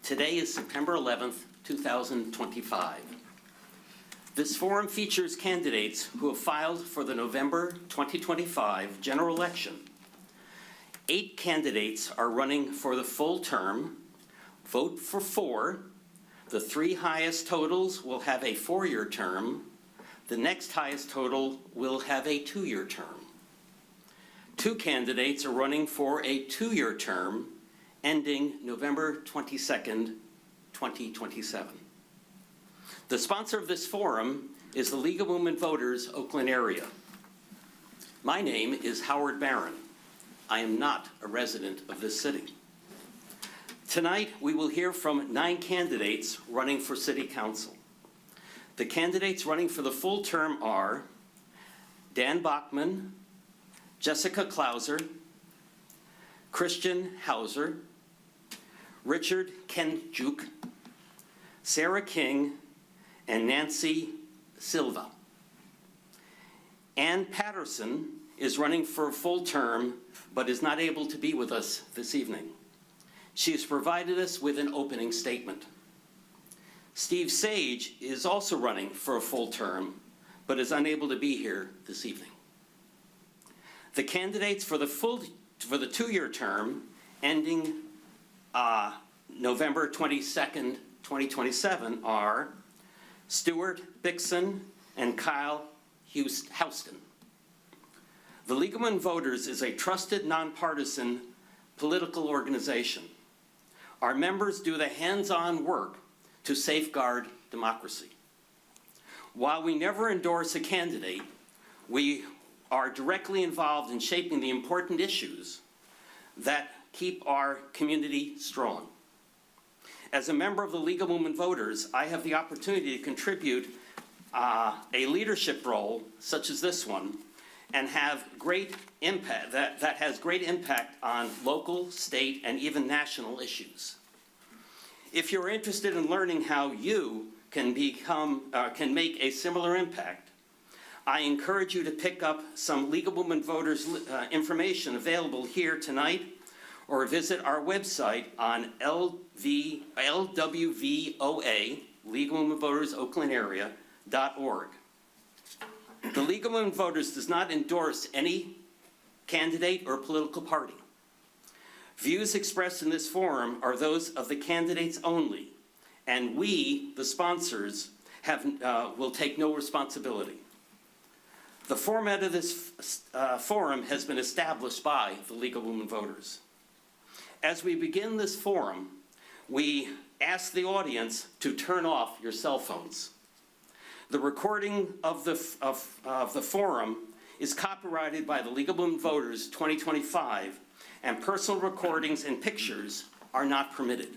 Today is September 11th, 2025. This forum features candidates who have filed for the November 2025 general election. 8 candidates are running for the full term. Vote for 4. The 3 highest totals will have a 4-year term. The next highest total will have a 2-year term. 2 candidates are running for a 2-year term ending November 22nd, 2027. The sponsor of this forum is the League of Women Voters, Oakland area. My name is Howard Barron. I am not a resident of this city. Tonight, we will hear from 9 candidates running for City Council. The candidates running for the full term are Dan Bachman, Jessica Klauser, Christian Hauser, Richard Kenjuk, Sarah King, and Nancy Silva. Ann Patterson is running for a full term, but is not able to be with us this evening. She has provided us with an opening statement. Steve Sage is also running for a full term, but is unable to be here this evening. The candidates for the 2-year term ending November 22nd, 2027 are Stuart Bixson and Kyle Houston. The League of Women Voters is a trusted, nonpartisan political organization. Our members do the hands-on work to safeguard democracy. While we never endorse a candidate, we are directly involved in shaping the important issues that keep our community strong. As a member of the League of Women Voters, I have the opportunity to contribute a leadership role such as this one and have great impact, that has great impact on local, state, and even national issues. If you're interested in learning how you can make a similar impact, I encourage you to pick up some League of Women Voters information available here tonight, or visit our website on LWVOA, League of Women Voters Oakland area.org. The League of Women Voters does not endorse any candidate or political party. Views expressed in this forum are those of the candidates only, and we, the sponsors, will take no responsibility. The format of this forum has been established by the League of Women Voters. As we begin this forum, we ask the audience to turn off your cell phones. The recording of the forum is copyrighted by the League of Women Voters 2025, and personal recordings and pictures are not permitted.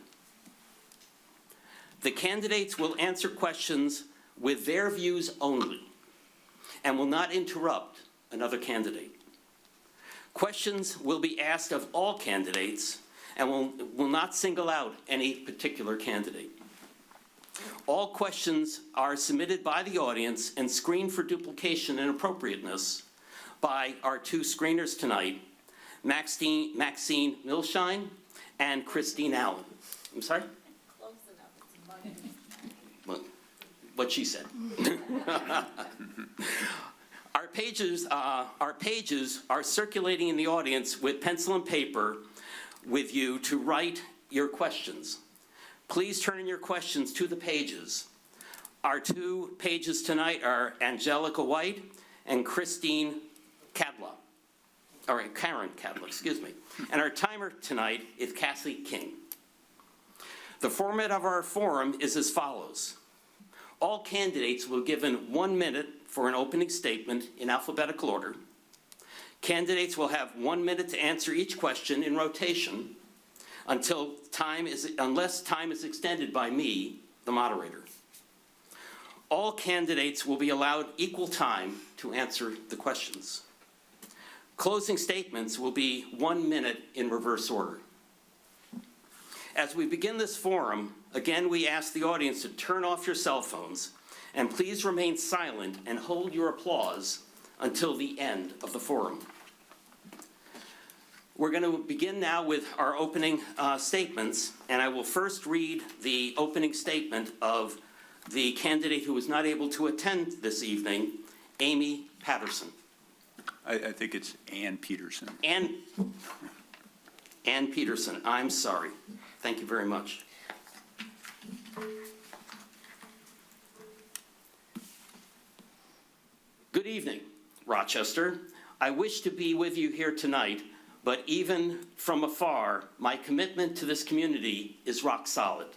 The candidates will answer questions with their views only and will not interrupt another candidate. Questions will be asked of all candidates and will not single out any particular candidate. All questions are submitted by the audience and screened for duplication and appropriateness by our 2 screeners tonight, Maxine Milshine and Christine Allen. I'm sorry? Close enough. It's money. What she said. Our pages are circulating in the audience with pencil and paper with you to write your questions. Please turn in your questions to the pages. Our 2 pages tonight are Angelica White and Karen Cadla, excuse me. And our timer tonight is Cassie King. The format of our forum is as follows. All candidates will be given 1 minute for an opening statement in alphabetical order. Candidates will have 1 minute to answer each question in rotation unless time is extended by me, the moderator. All candidates will be allowed equal time to answer the questions. Closing statements will be 1 minute in reverse order. As we begin this forum, again, we ask the audience to turn off your cell phones and please remain silent and hold your applause until the end of the forum. We're going to begin now with our opening statements, and I will first read the opening statement of the candidate who was not able to attend this evening, Amy Patterson. I think it's Ann Peterson. Ann Peterson, I'm sorry. Thank you very much. Good evening, Rochester. I wish to be with you here tonight, but even from afar, my commitment to this community is rock solid.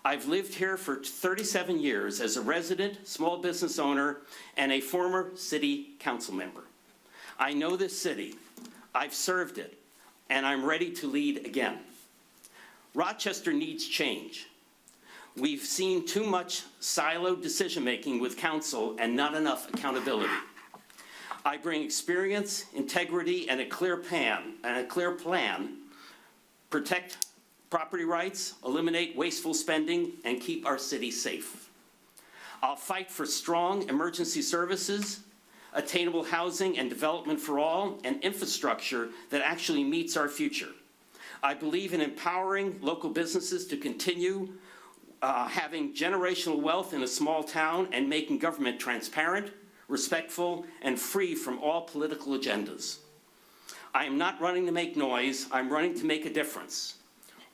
I've lived here for 37 years as a resident, small business owner, and a former city council member. I know this city, I've served it, and I'm ready to lead again. Rochester needs change. We've seen too much siloed decision-making with council and not enough accountability. I bring experience, integrity, and a clear plan, protect property rights, eliminate wasteful spending, and keep our city safe. I'll fight for strong emergency services, attainable housing and development for all, and infrastructure that actually meets our future. I believe in empowering local businesses to continue having generational wealth in a small town and making government transparent, respectful, and free from all political agendas. I am not running to make noise, I'm running to make a difference.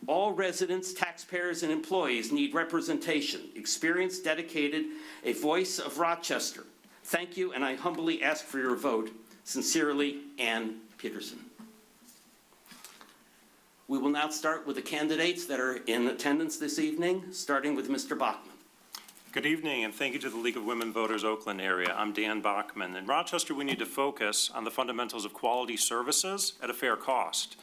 All residents, taxpayers, and employees need representation, experience, dedicated, a voice of Rochester. Thank you, and I humbly ask for your vote. Sincerely, Ann Peterson. We will now start with the candidates that are in attendance this evening, starting with Mr. Bachman. Good evening, and thank you to the League of Women Voters Oakland area. I'm Dan Bachman. In Rochester, we need to focus on the fundamentals of quality services at a fair cost.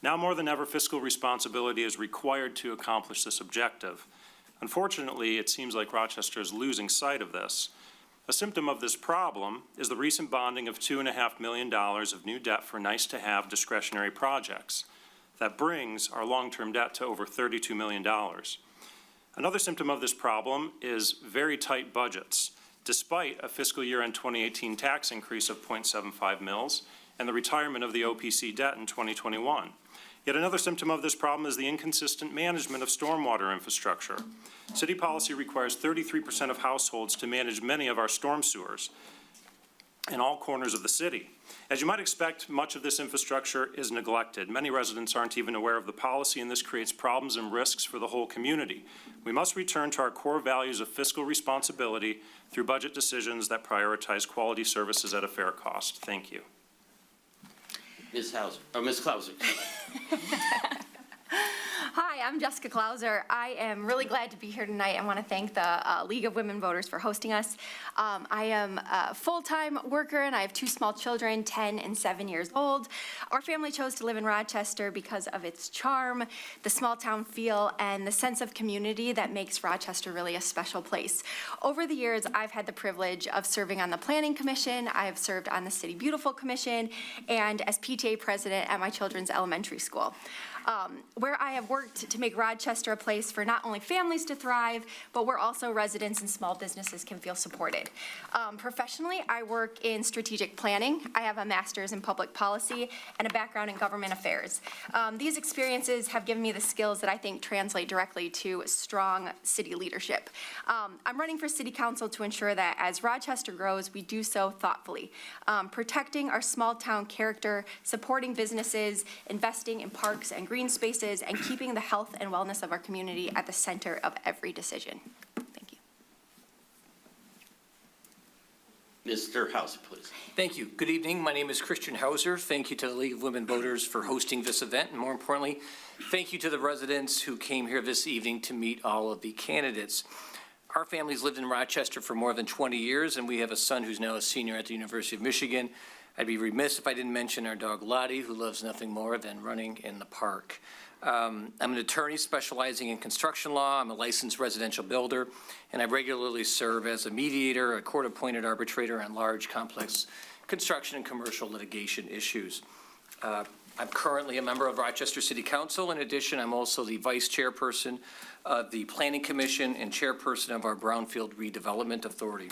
Now more than ever, fiscal responsibility is required to accomplish this objective. Unfortunately, it seems like Rochester is losing sight of this. A symptom of this problem is the recent bonding of $2.5 million of new debt for nice-to-have discretionary projects. That brings our long-term debt to over $32 million. Another symptom of this problem is very tight budgets, despite a fiscal year-end 2018 tax increase of 0.75 mils and the retirement of the OPC debt in 2021. Yet another symptom of this problem is the inconsistent management of stormwater infrastructure. City policy requires 33% of households to manage many of our storm sewers in all corners of the city. As you might expect, much of this infrastructure is neglected. Many residents aren't even aware of the policy, and this creates problems and risks for the whole community. We must return to our core values of fiscal responsibility through budget decisions that prioritize quality services at a fair cost. Thank you. Ms. Clauser. Hi, I'm Jessica Clauser. I am really glad to be here tonight. I want to thank the League of Women Voters for hosting us. I am a full-time worker and I have two small children, 10 and 7 years old. Our family chose to live in Rochester because of its charm, the small town feel, and the sense of community that makes Rochester really a special place. Over the years, I've had the privilege of serving on the Planning Commission, I have served on the City Beautiful Commission, and as PTA president at my children's elementary school. Where I have worked to make Rochester a place for not only families to thrive, but where also residents and small businesses can feel supported. Professionally, I work in strategic planning. I have a master's in public policy and a background in government affairs. These experiences have given me the skills that I think translate directly to strong city leadership. I'm running for city council to ensure that as Rochester grows, we do so thoughtfully, protecting our small town character, supporting businesses, investing in parks and green spaces, and keeping the health and wellness of our community at the center of every decision. Thank you. Mr. Hauser, please. Thank you. Good evening. My name is Christian Hauser. Thank you to the League of Women Voters for hosting this event, and more importantly, thank you to the residents who came here this evening to meet all of the candidates. Our family's lived in Rochester for more than 20 years, and we have a son who's now a senior at the University of Michigan. I'd be remiss if I didn't mention our dog Lottie, who loves nothing more than running in the park. I'm an attorney specializing in construction law. I'm a licensed residential builder, and I regularly serve as a mediator, a court-appointed arbitrator on large, complex construction and commercial litigation issues. I'm currently a member of Rochester City Council. In addition, I'm also the vice chairperson of the Planning Commission and chairperson of our Brownfield Redevelopment Authority.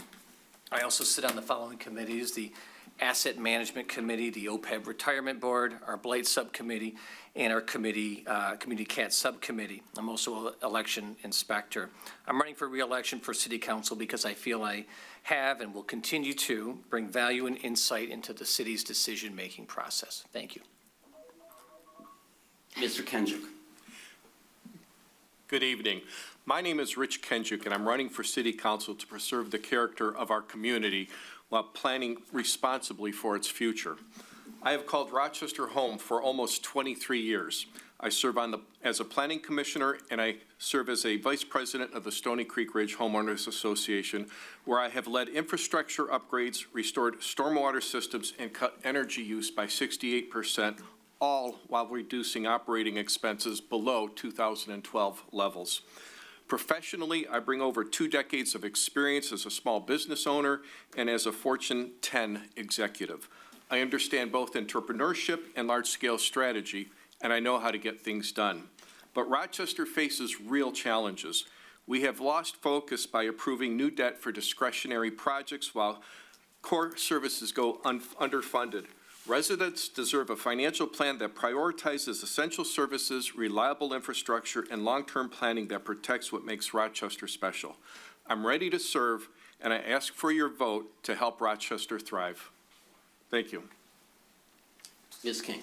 I also sit on the following committees: the Asset Management Committee, the OPEB Retirement Board, our Blight Subcommittee, and our Community CAT Subcommittee. I'm also an election inspector. I'm running for re-election for City Council because I feel I have and will continue to bring value and insight into the city's decision-making process. Thank you. Mr. Kenjuk. Good evening. My name is Rich Kenjuk, and I'm running for City Council to preserve the character of our community while planning responsibly for its future. I have called Rochester home for almost 23 years. I serve as a planning commissioner, and I serve as a vice president of the Stony Creek Ridge Homeowners Association, where I have led infrastructure upgrades, restored stormwater systems, and cut energy use by 68%, all while reducing operating expenses below 2012 levels. Professionally, I bring over 2 decades of experience as a small business owner and as a Fortune 10 executive. I understand both entrepreneurship and large-scale strategy, and I know how to get things done. But Rochester faces real challenges. We have lost focus by approving new debt for discretionary projects while core services go underfunded. Residents deserve a financial plan that prioritizes essential services, reliable infrastructure, and long-term planning that protects what makes Rochester special. I'm ready to serve, and I ask for your vote to help Rochester thrive. Thank you. Ms. King.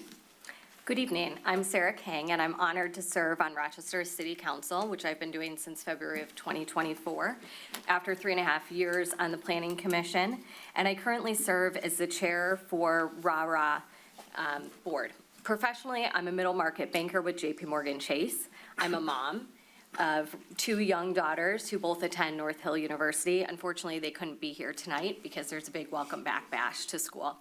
Good evening. I'm Sarah King, and I'm honored to serve on Rochester City Council, which I've been doing since February of 2024, after 3.5 years on the Planning Commission, and I currently serve as the chair for RARA Board. Professionally, I'm a middle market banker with JPMorgan Chase. I'm a mom of 2 young daughters who both attend North Hill University. Unfortunately, they couldn't be here tonight because there's a big welcome back bash to school.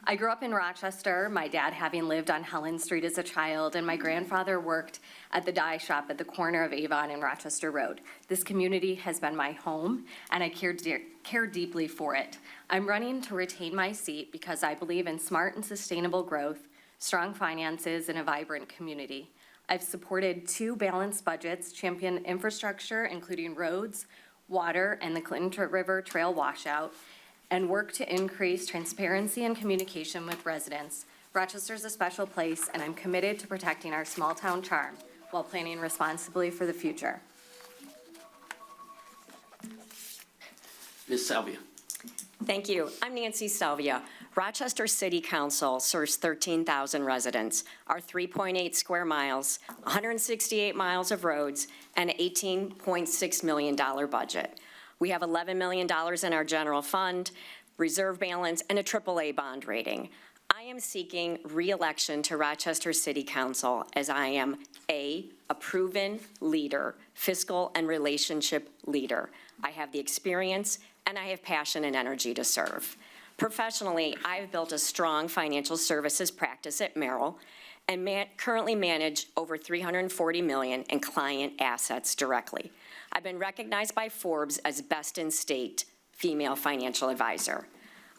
I grew up in Rochester, my dad having lived on Helen Street as a child, and my grandfather worked at the dye shop at the corner of Avon and Rochester Road. This community has been my home, and I care deeply for it. I'm running to retain my seat because I believe in smart and sustainable growth, strong finances, and a vibrant community. I've supported 2 balanced budgets, championed infrastructure, including roads, water, and the Clinton River Trail washout, and work to increase transparency and communication with residents. Rochester's a special place, and I'm committed to protecting our small-town charm while planning responsibly for the future. Ms. Salvia. Thank you. I'm Nancy Salvia. Rochester City Council serves 13,000 residents. Our 3.8 square miles, 168 miles of roads, and an $18.6 million budget. We have $11 million in our general fund, reserve balance, and a AAA bond rating. I am seeking re-election to Rochester City Council as I am a proven leader, fiscal and relationship leader. I have the experience, and I have passion and energy to serve. Professionally, I have built a strong financial services practice at Merrill and currently manage over $340 million in client assets directly. I've been recognized by Forbes as Best in State Female Financial Advisor.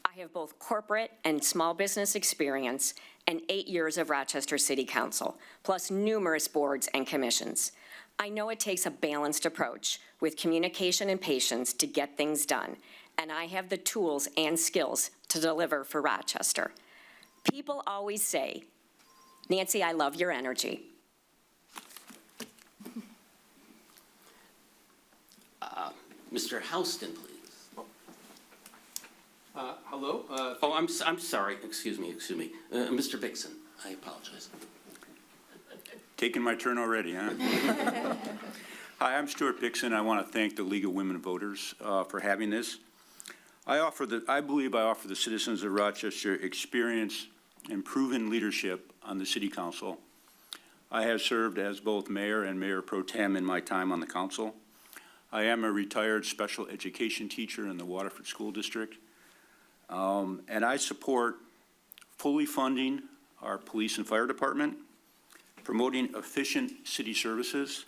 I have both corporate and small business experience and 8 years of Rochester City Council, plus numerous boards and commissions. I know it takes a balanced approach with communication and patience to get things done, and I have the tools and skills to deliver for Rochester. People always say, Nancy, I love your energy. Mr. Houston, please. Hello. Oh, I'm sorry. Excuse me. Mr. Bixson, I apologize. Taking my turn already, huh? Hi, I'm Stuart Bixson. I want to thank the League of Women Voters for having this. I believe I offer the citizens of Rochester experience and proven leadership on the City Council. I have served as both mayor and mayor pro tem in my time on the council. I am a retired special education teacher in the Waterford School District, and I support fully funding our police and fire department, promoting efficient city services.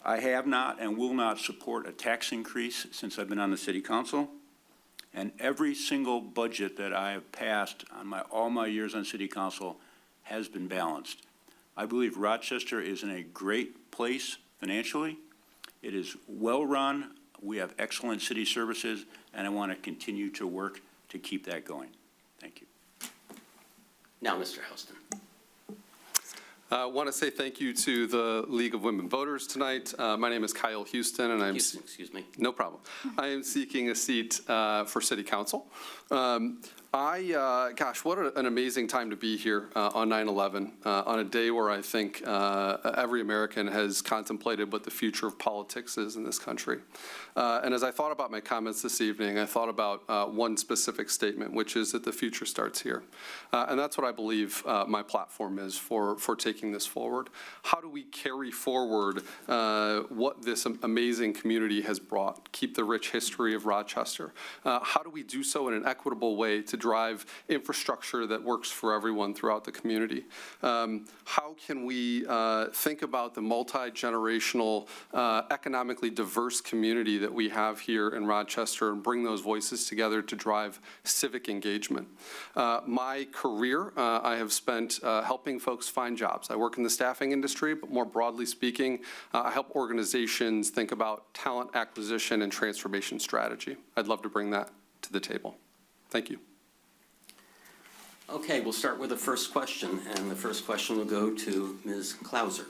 I have not and will not support a tax increase since I've been on the City Council, and every single budget that I have passed on all my years on City Council has been balanced. I believe Rochester is in a great place financially. It is well-run. We have excellent city services, and I want to continue to work to keep that going. Thank you. Now, Mr. Houston. I want to say thank you to the League of Women Voters tonight. My name is Kyle Houston, and I'm... Houston, excuse me. No problem. I am seeking a seat for City Council. Gosh, what an amazing time to be here on 9/11, on a day where I think every American has contemplated what the future of politics is in this country. And as I thought about my comments this evening, I thought about one specific statement, which is that the future starts here. And that's what I believe my platform is for taking this forward. How do we carry forward what this amazing community has brought, keep the rich history of Rochester? How do we do so in an equitable way to drive infrastructure that works for everyone throughout the community? How can we think about the multi-generational, economically diverse community that we have here in Rochester and bring those voices together to drive civic engagement? My career, I have spent helping folks find jobs. I work in the staffing industry, but more broadly speaking, I help organizations think about talent acquisition and transformation strategy. I'd love to bring that to the table. Thank you. Okay, we'll start with the first question, and the first question will go to Ms. Klauser.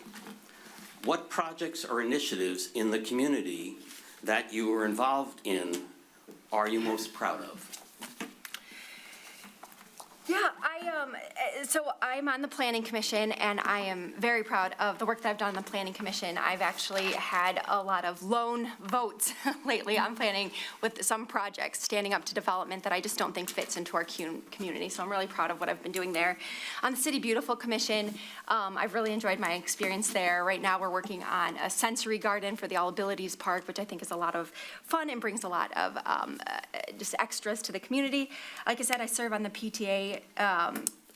What projects or initiatives in the community that you are involved in are you most proud of? Yeah, so I'm on the Planning Commission, and I am very proud of the work that I've done on the Planning Commission. I've actually had a lot of lone votes lately on planning with some projects standing up to development that I just don't think fits into our community, so I'm really proud of what I've been doing there. On the City Beautiful Commission, I've really enjoyed my experience there. Right now, we're working on a sensory garden for the All Abilities Park, which I think is a lot of fun and brings a lot of just extras to the community. Like I said, I serve on the PTA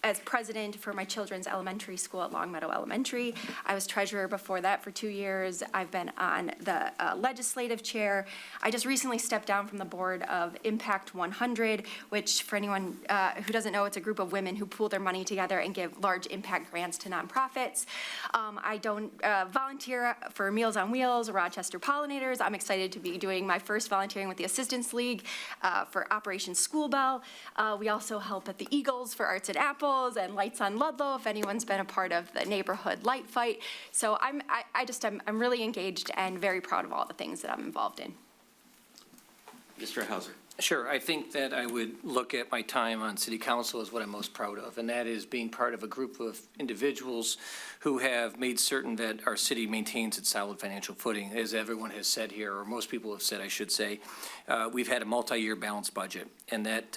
as president for my children's elementary school at Longmeadow Elementary. I was treasurer before that for 2 years. I've been on the legislative chair. I just recently stepped down from the board of Impact 100, which for anyone who doesn't know, it's a group of women who pool their money together and give large impact grants to nonprofits. I don't volunteer for Meals on Wheels, Rochester Pollinators. I'm excited to be doing my first volunteering with the Assistance League for Operation School Bell. We also help at the Eagles for Arts and Apples and Lights on Ludlow, if anyone's been a part of the neighborhood light fight. So I'm really engaged and very proud of all the things that I'm involved in. Mr. Hauser. Sure. I think that I would look at my time on city council as what I'm most proud of, and that is being part of a group of individuals who have made certain that our city maintains its solid financial footing. As everyone has said here, or most people have said, I should say, we've had a multi-year balanced budget, and that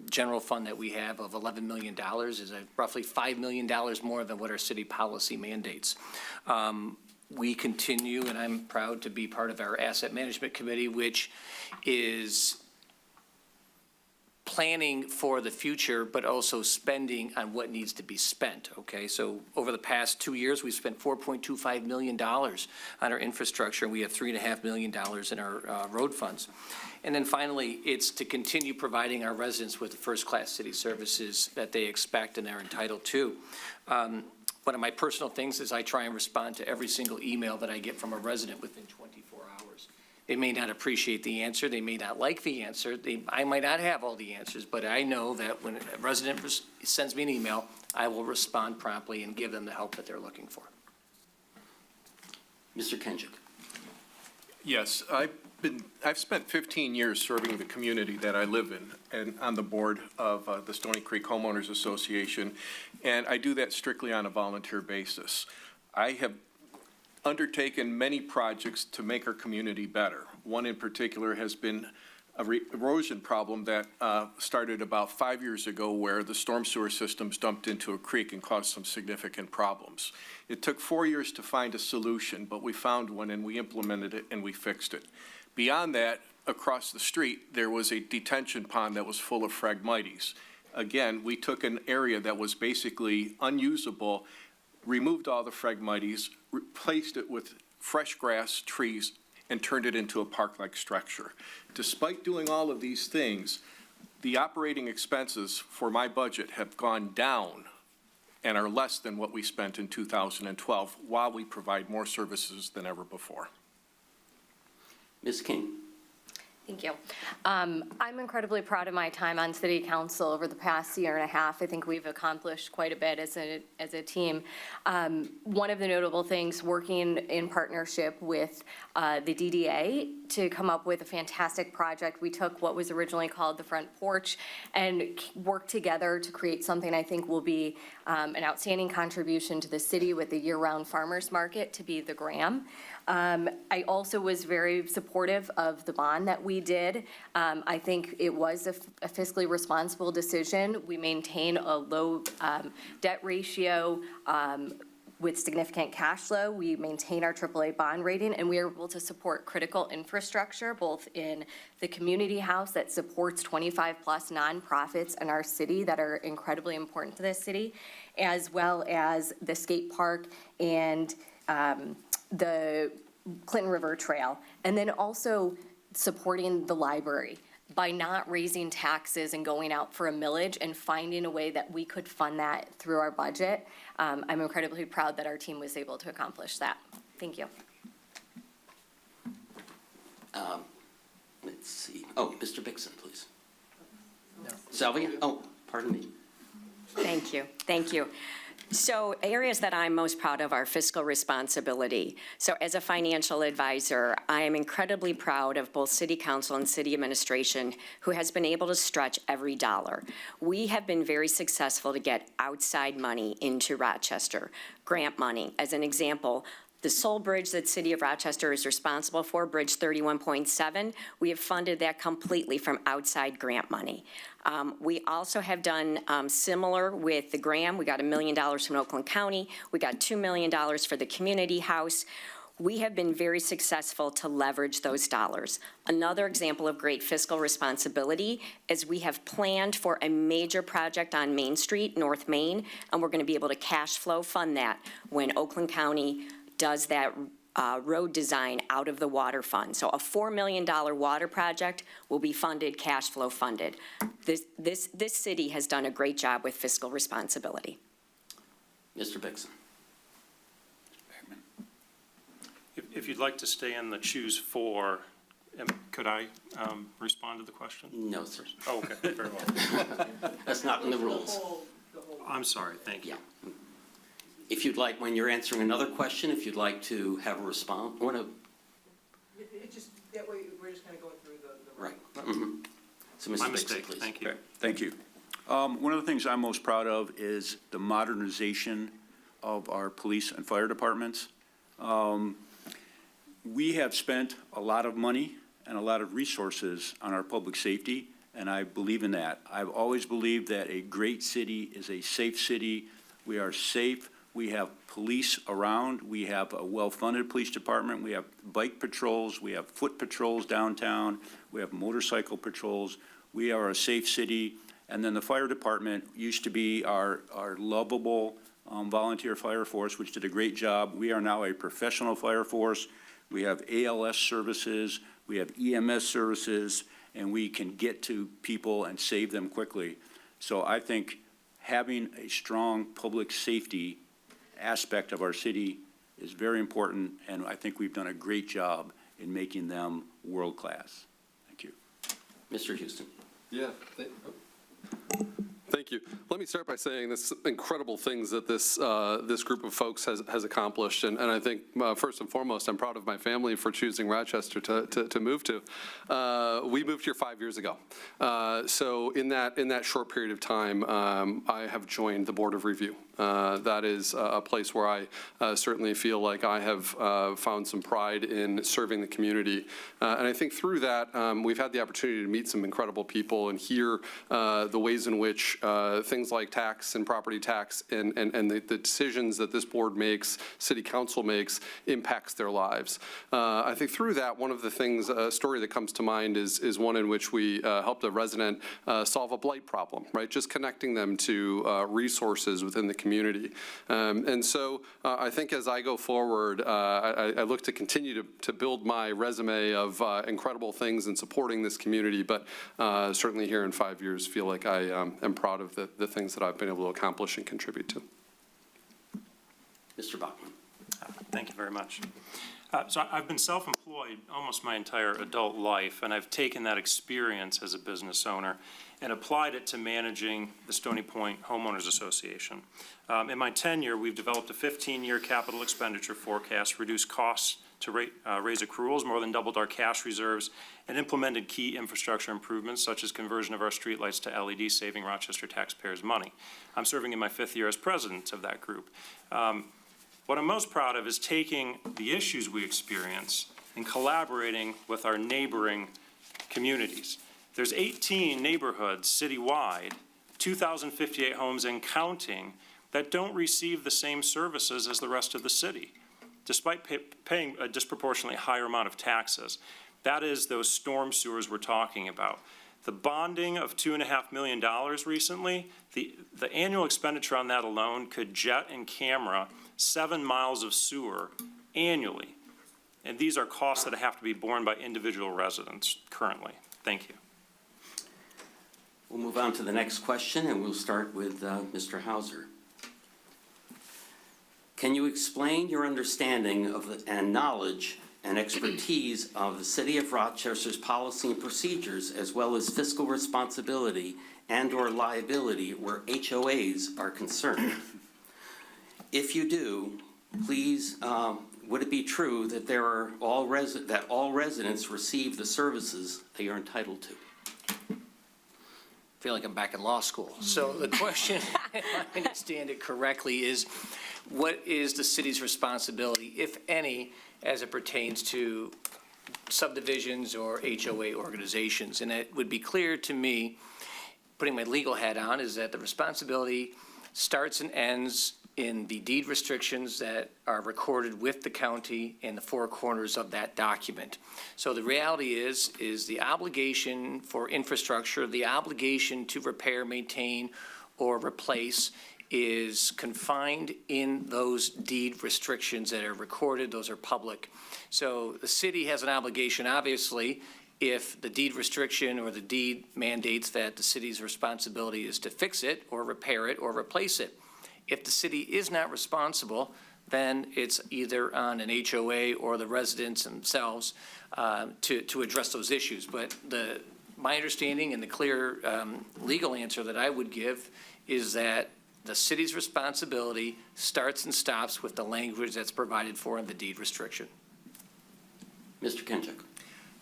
general fund that we have of $11 million is roughly $5 million more than what our city policy mandates. We continue, and I'm proud to be part of our asset management committee, which is planning for the future, but also spending on what needs to be spent, okay? So over the past 2 years, we've spent $4.25 million on our infrastructure, and we have $3.5 million in our road funds. And then finally, it's to continue providing our residents with the first-class city services that they expect and they're entitled to. One of my personal things is I try and respond to every single email that I get from a resident within 24 hours. They may not appreciate the answer. They may not like the answer. I might not have all the answers, but I know that when a resident sends me an email, I will respond promptly and give them the help that they're looking for. Mr. Kenjic. Yes, I've spent 15 years serving the community that I live in and on the board of the Stony Creek Homeowners Association, and I do that strictly on a volunteer basis. I have undertaken many projects to make our community better. One in particular has been a erosion problem that started about 5 years ago, where the storm sewer systems dumped into a creek and caused some significant problems. It took 4 years to find a solution, but we found one and we implemented it and we fixed it. Beyond that, across the street, there was a detention pond that was full of Phragmites. Again, we took an area that was basically unusable, removed all the Phragmites, replaced it with fresh grass, trees, and turned it into a park-like structure. Despite doing all of these things, the operating expenses for my budget have gone down and are less than what we spent in 2012, while we provide more services than ever before. Ms. King. Thank you. I'm incredibly proud of my time on city council over the past year and a half. I think we've accomplished quite a bit as a team. One of the notable things, working in partnership with the DDA to come up with a fantastic project. We took what was originally called the Front Porch and worked together to create something I think will be an outstanding contribution to the city with the year-round farmers market to be the Graham. I also was very supportive of the bond that we did. I think it was a fiscally responsible decision. We maintain a low debt ratio with significant cash flow. We maintain our AAA bond rating, and we are able to support critical infrastructure, both in the community house that supports 25-plus nonprofits in our city that are incredibly important to this city, as well as the skate park and the Clinton River Trail, and then also supporting the library by not raising taxes and going out for a millage and finding a way that we could fund that through our budget. I'm incredibly proud that our team was able to accomplish that. Thank you. Let's see. Oh, Mr. Bixson, please. Salvia? Oh, pardon me. Thank you. Thank you. So areas that I'm most proud of are fiscal responsibility. So as a financial advisor, I am incredibly proud of both city council and city administration who has been able to stretch every dollar. We have been very successful to get outside money into Rochester, grant money. As an example, the sole bridge that City of Rochester is responsible for, Bridge 31.7, we have funded that completely from outside grant money. We also have done similar with the Graham. We got $1 million from Oakland County. We got $2 million for the community house. We have been very successful to leverage those dollars. Another example of great fiscal responsibility is we have planned for a major project on Main Street, North Main, and we're going to be able to cash flow fund that when Oakland County does that road design out of the water fund. So a $4 million water project will be funded, cash flow funded. This city has done a great job with fiscal responsibility. Mr. Bixson. If you'd like to stay in the choose four, could I respond to the question? No, sir. Oh, okay, very well. That's not in the rules. I'm sorry, thank you. Yeah. If you'd like, when you're answering another question, if you'd like to have a response, want to. It just, that way, we're just kind of going through the. Right. Mm-hmm. So, Mr. My Bixson, mistake, please. thank you. Okay, thank you. One of the things I'm most proud of is the modernization of our police and fire departments. We have spent a lot of money and a lot of resources on our public safety, and I believe in that. I've always believed that a great city is a safe city. We are safe. We have police around. We have a well-funded police department. We have bike patrols. We have foot patrols downtown. We have motorcycle patrols. We are a safe city. And then the fire department used to be our lovable volunteer fire force, which did a great job. We are now a professional fire force. We have ALS services. We have EMS services, and we can get to people and save them quickly. So I think having a strong public safety aspect of our city is very important, and I think we've done a great job in making them world-class. Thank you. Mr. Houston. Yeah. Thank you. Let me start by saying this incredible things that this group of folks has accomplished, and I think first and foremost, I'm proud of my family for choosing Rochester to move to. We moved here 5 years ago, so in that short period of time, I have joined the Board of Review. That is a place where I certainly feel like I have found some pride in serving the community. And I think through that, we've had the opportunity to meet some incredible people and hear the ways in which things like tax and property tax and the decisions that this board makes, city council makes, impacts their lives. I think through that, one of the things, a story that comes to mind is one in which we helped a resident solve a blight problem, right? Just connecting them to resources within the community. And so I think as I go forward, I look to continue to build my resume of incredible things in supporting this community, but certainly here in 5 years feel like I am proud of the things that I've been able to accomplish and contribute to. Mr. Bachman. Thank you very much. So I've been self-employed almost my entire adult life, and I've taken that experience as a business owner and applied it to managing the Stony Point Homeowners Association. In my tenure, we've developed a 15-year capital expenditure forecast, reduced costs to raise accruals, more than doubled our cash reserves, and implemented key infrastructure improvements such as conversion of our streetlights to LED, saving Rochester taxpayers money. I'm serving in my 5th year as president of that group. What I'm most proud of is taking the issues we experience and collaborating with our neighboring communities. There's 18 neighborhoods citywide, 2,058 homes and counting, that don't receive the same services as the rest of the city, despite paying a disproportionately higher amount of taxes. That is those storm sewers we're talking about. The bonding of $2.5 million recently, the annual expenditure on that alone could jet and camera 7 miles of sewer annually. And these are costs that have to be borne by individual residents currently. Thank you. We'll move on to the next question, and we'll start with Mr. Hauser. Can you explain your understanding of and knowledge and expertise of the City of Rochester's policy and procedures, as well as fiscal responsibility and/or liability where HOAs are concerned? If you do, please, would it be true that all residents receive the services they are entitled to? I feel like I'm back in law school. So the question, if I understand it correctly, is what is the city's responsibility, if any, as it pertains to subdivisions or HOA organizations? And it would be clear to me, putting my legal hat on, is that the responsibility starts and ends in the deed restrictions that are recorded with the county in the 4 corners of that document. So the reality is the obligation for infrastructure, the obligation to repair, maintain, or replace is confined in those deed restrictions that are recorded. Those are public. So the city has an obligation, obviously, if the deed restriction or the deed mandates that the city's responsibility is to fix it or repair it or replace it. If the city is not responsible, then it's either on an HOA or the residents themselves to address those issues. But my understanding and the clear legal answer that I would give is that the city's responsibility starts and stops with the language that's provided for in the deed restriction. Mr. Kenchuk.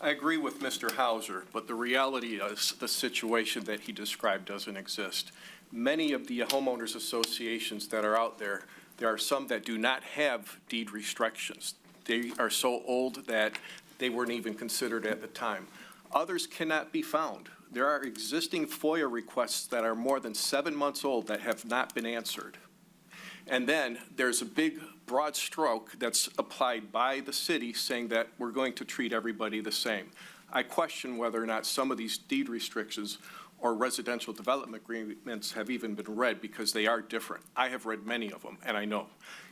I agree with Mr. Hauser, but the reality is the situation that he described doesn't exist. Many of the homeowners associations that are out there, there are some that do not have deed restrictions. They are so old that they weren't even considered at the time. Others cannot be found. There are existing FOIA requests that are more than 7 months old that have not been answered. And then there's a big broad stroke that's applied by the city saying that we're going to treat everybody the same. I question whether or not some of these deed restrictions or residential development agreements have even been read, because they are different. I have read many of them, and I know.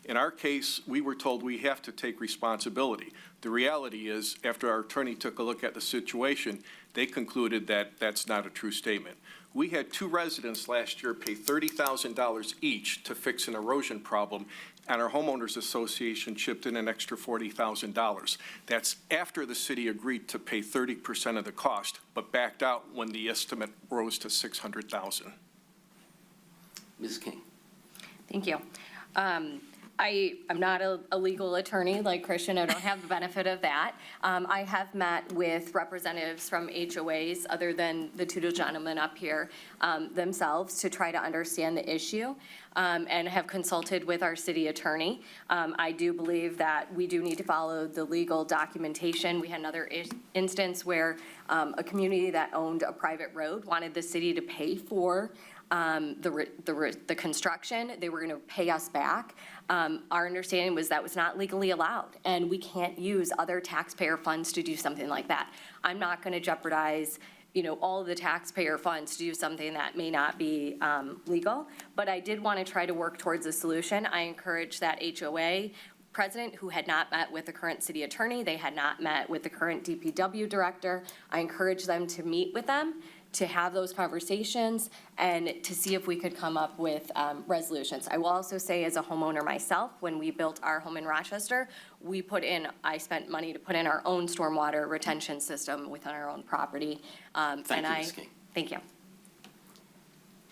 In our case, we were told we have to take responsibility. The reality is, after our attorney took a look at the situation, they concluded that that's not a true statement. We had 2 residents last year pay $30,000 each to fix an erosion problem, and our homeowners association chipped in an extra $40,000. That's after the city agreed to pay 30% of the cost, but backed out when the estimate rose to $600,000. Ms. King. Thank you. I'm not a legal attorney like Christian. I don't have the benefit of that. I have met with representatives from HOAs, other than the 2 gentlemen up here, themselves, to try to understand the issue, and have consulted with our city attorney. I do believe that we do need to follow the legal documentation. We had another instance where a community that owned a private road wanted the city to pay for the construction. They were going to pay us back. Our understanding was that was not legally allowed, and we can't use other taxpayer funds to do something like that. I'm not going to jeopardize, all of the taxpayer funds to do something that may not be legal, but I did want to try to work towards a solution. I encourage that HOA president, who had not met with the current city attorney, they had not met with the current DPW director. I encourage them to meet with them to have those conversations and to see if we could come up with resolutions. I will also say, as a homeowner myself, when we built our home in Rochester, I spent money to put in our own stormwater retention system within our own property. Thank you, Ms. King. Thank you.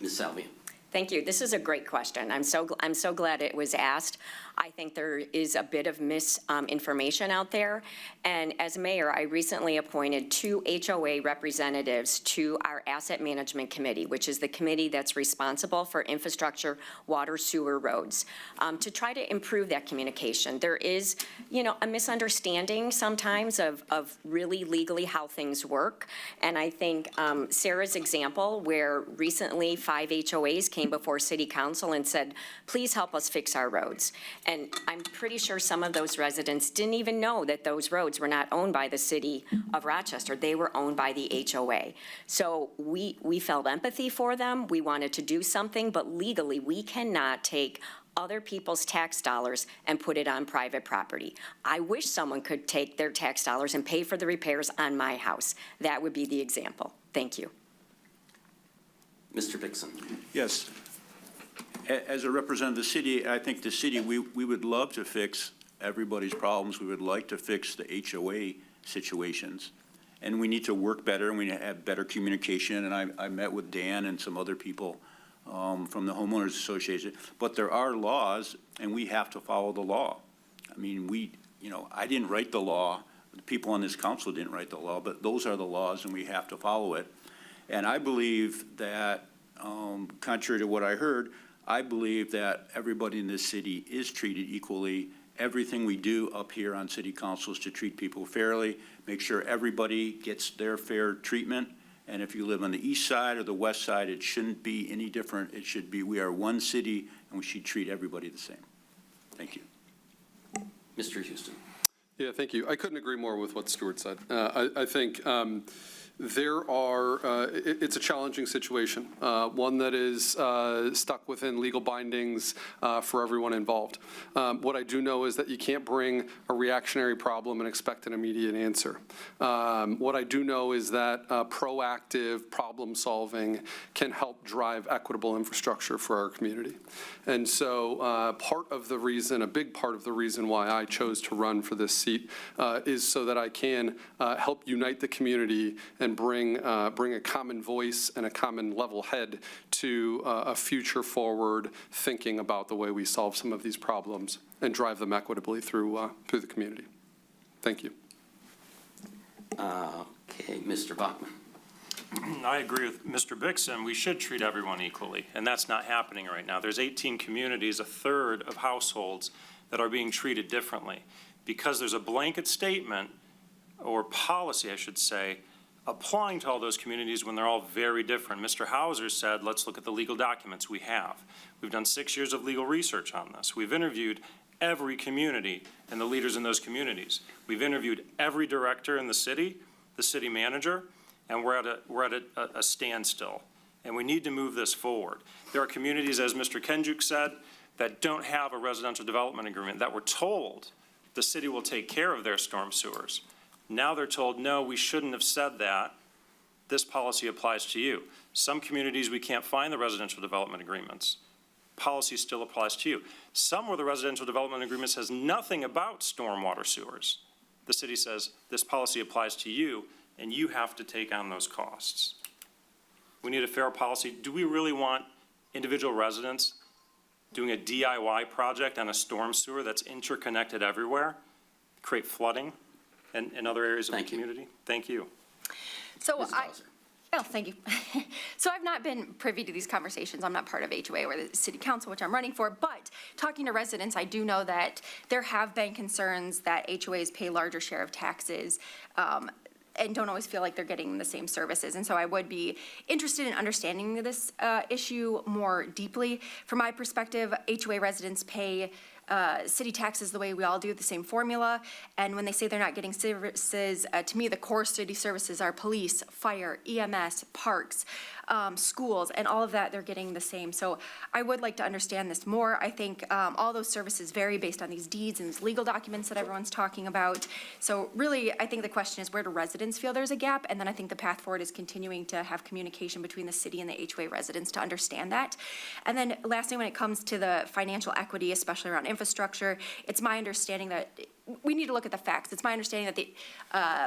Ms. Salvia. Thank you. This is a great question. I'm so glad it was asked. I think there is a bit of misinformation out there. And as mayor, I recently appointed 2 HOA representatives to our Asset Management Committee, which is the committee that's responsible for infrastructure, water, sewer, roads, to try to improve that communication. There is, a misunderstanding sometimes of really legally how things work. And I think Sarah's example, where recently 5 HOAs came before City Council and said, please help us fix our roads. And I'm pretty sure some of those residents didn't even know that those roads were not owned by the city of Rochester. They were owned by the HOA. So we felt empathy for them. We wanted to do something, but legally we cannot take other people's tax dollars and put it on private property. I wish someone could take their tax dollars and pay for the repairs on my house. That would be the example. Thank you. Mr. Dixon. Yes. As a representative of the city, I think the city, we would love to fix everybody's problems. We would like to fix the HOA situations. And we need to work better, and we need to have better communication. And I met with Dan and some other people from the Homeowners Association. But there are laws, and we have to follow the law. I mean, I didn't write the law. The people on this council didn't write the law, but those are the laws, and we have to follow it. And I believe that, contrary to what I heard, I believe that everybody in this city is treated equally. Everything we do up here on city council is to treat people fairly, make sure everybody gets their fair treatment. And if you live on the east side or the west side, it shouldn't be any different. It should be, we are one city, and we should treat everybody the same. Thank you. Mr. Houston. Yeah, thank you. I couldn't agree more with what Stuart said. I think it's a challenging situation, one that is stuck within legal bindings for everyone involved. What I do know is that you can't bring a reactionary problem and expect an immediate answer. What I do know is that proactive problem solving can help drive equitable infrastructure for our community. And so a big part of the reason why I chose to run for this seat is so that I can help unite the community and bring a common voice and a common level head to a future forward thinking about the way we solve some of these problems and drive them equitably through the community. Thank you. Okay, Mr. Bachman. I agree with Mr. Bixon. We should treat everyone equally, and that's not happening right now. There's 18 communities, a third of households that are being treated differently because there's a blanket statement or policy, I should say, applying to all those communities when they're all very different. Mr. Hauser said, let's look at the legal documents we have. We've done 6 years of legal research on this. We've interviewed every community and the leaders in those communities. We've interviewed every director in the city manager, and we're at a standstill. And we need to move this forward. There are communities, as Mr. Kenjuk said, that don't have a residential development agreement, that were told the city will take care of their storm sewers. Now they're told, no, we shouldn't have said that. This policy applies to you. Some communities, we can't find the residential development agreements. Policy still applies to you. Some where the residential development agreement says nothing about stormwater sewers. The city says, this policy applies to you, and you have to take on those costs. We need a fair policy. Do we really want individual residents doing a DIY project on a storm sewer that's interconnected everywhere, create flooding in other areas of the community? Thank you. So thank you. So I've not been privy to these conversations. I'm not part of HOA or the city council, which I'm running for, but talking to residents, I do know that there have been concerns that HOAs pay larger share of taxes, and don't always feel like they're getting the same services. And so I would be interested in understanding this issue more deeply. From my perspective, HOA residents pay city taxes the way we all do, the same formula. And when they say they're not getting services, to me, the core city services are police, fire, EMS, parks, schools, and all of that, they're getting the same. So I would like to understand this more. I think all those services vary based on these deeds and these legal documents that everyone's talking about. So really, I think the question is, where do residents feel there's a gap? And then I think the path forward is continuing to have communication between the city and the HOA residents to understand that. And then lastly, when it comes to the financial equity, especially around infrastructure, it's my understanding that we need to look at the facts. It's my understanding that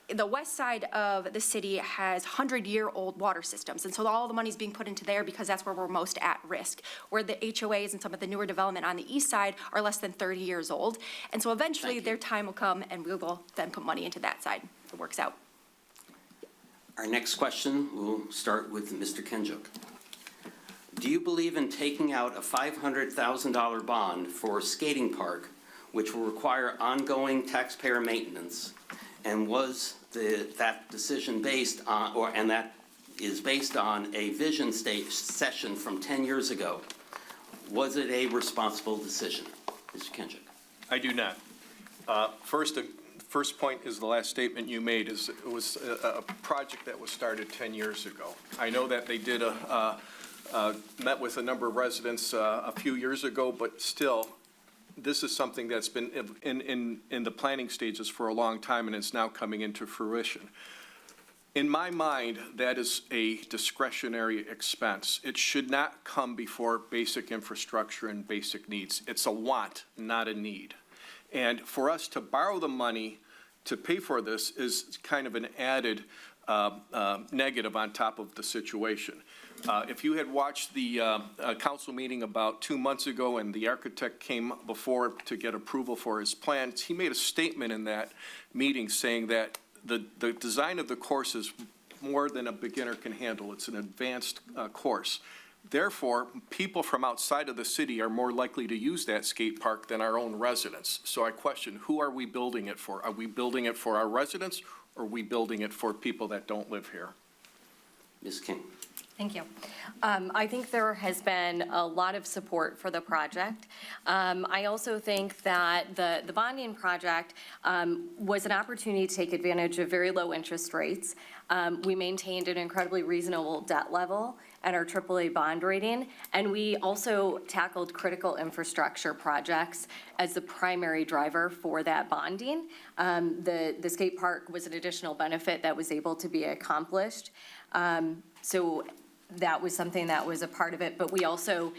the west side of the city has 100-year-old water systems, and so all the money's being put into there because that's where we're most at risk, where the HOAs and some of the newer development on the east side are less than 30 years old. And so eventually their time will come and we will then put money into that side. It works out. Our next question will start with Mr. Kenjuk. Do you believe in taking out a $500,000 bond for a skating park, which will require ongoing taxpayer maintenance? And was that decision based on, and that is based on a vision session from 10 years ago? Was it a responsible decision? Mr. Kenjuk. I do not. First point is the last statement you made. It was a project that was started 10 years ago. I know that they did met with a number of residents a few years ago, but still, this is something that's been in the planning stages for a long time, and it's now coming into fruition. In my mind, that is a discretionary expense. It should not come before basic infrastructure and basic needs. It's a want, not a need. And for us to borrow the money to pay for this is kind of an added negative on top of the situation. If you had watched the council meeting about 2 months ago and the architect came before to get approval for his plans, he made a statement in that meeting saying that the design of the course is more than a beginner can handle. It's an advanced course. Therefore, people from outside of the city are more likely to use that skate park than our own residents. So I question, who are we building it for? Are we building it for our residents, or are we building it for people that don't live here? Ms. King. Thank you. I think there has been a lot of support for the project. I also think that the bonding project was an opportunity to take advantage of very low interest rates. We maintained an incredibly reasonable debt level and our AAA bond rating, and we also tackled critical infrastructure projects as the primary driver for that bonding. The skate park was an additional benefit that was able to be accomplished. So that was something that was a part of it, but we also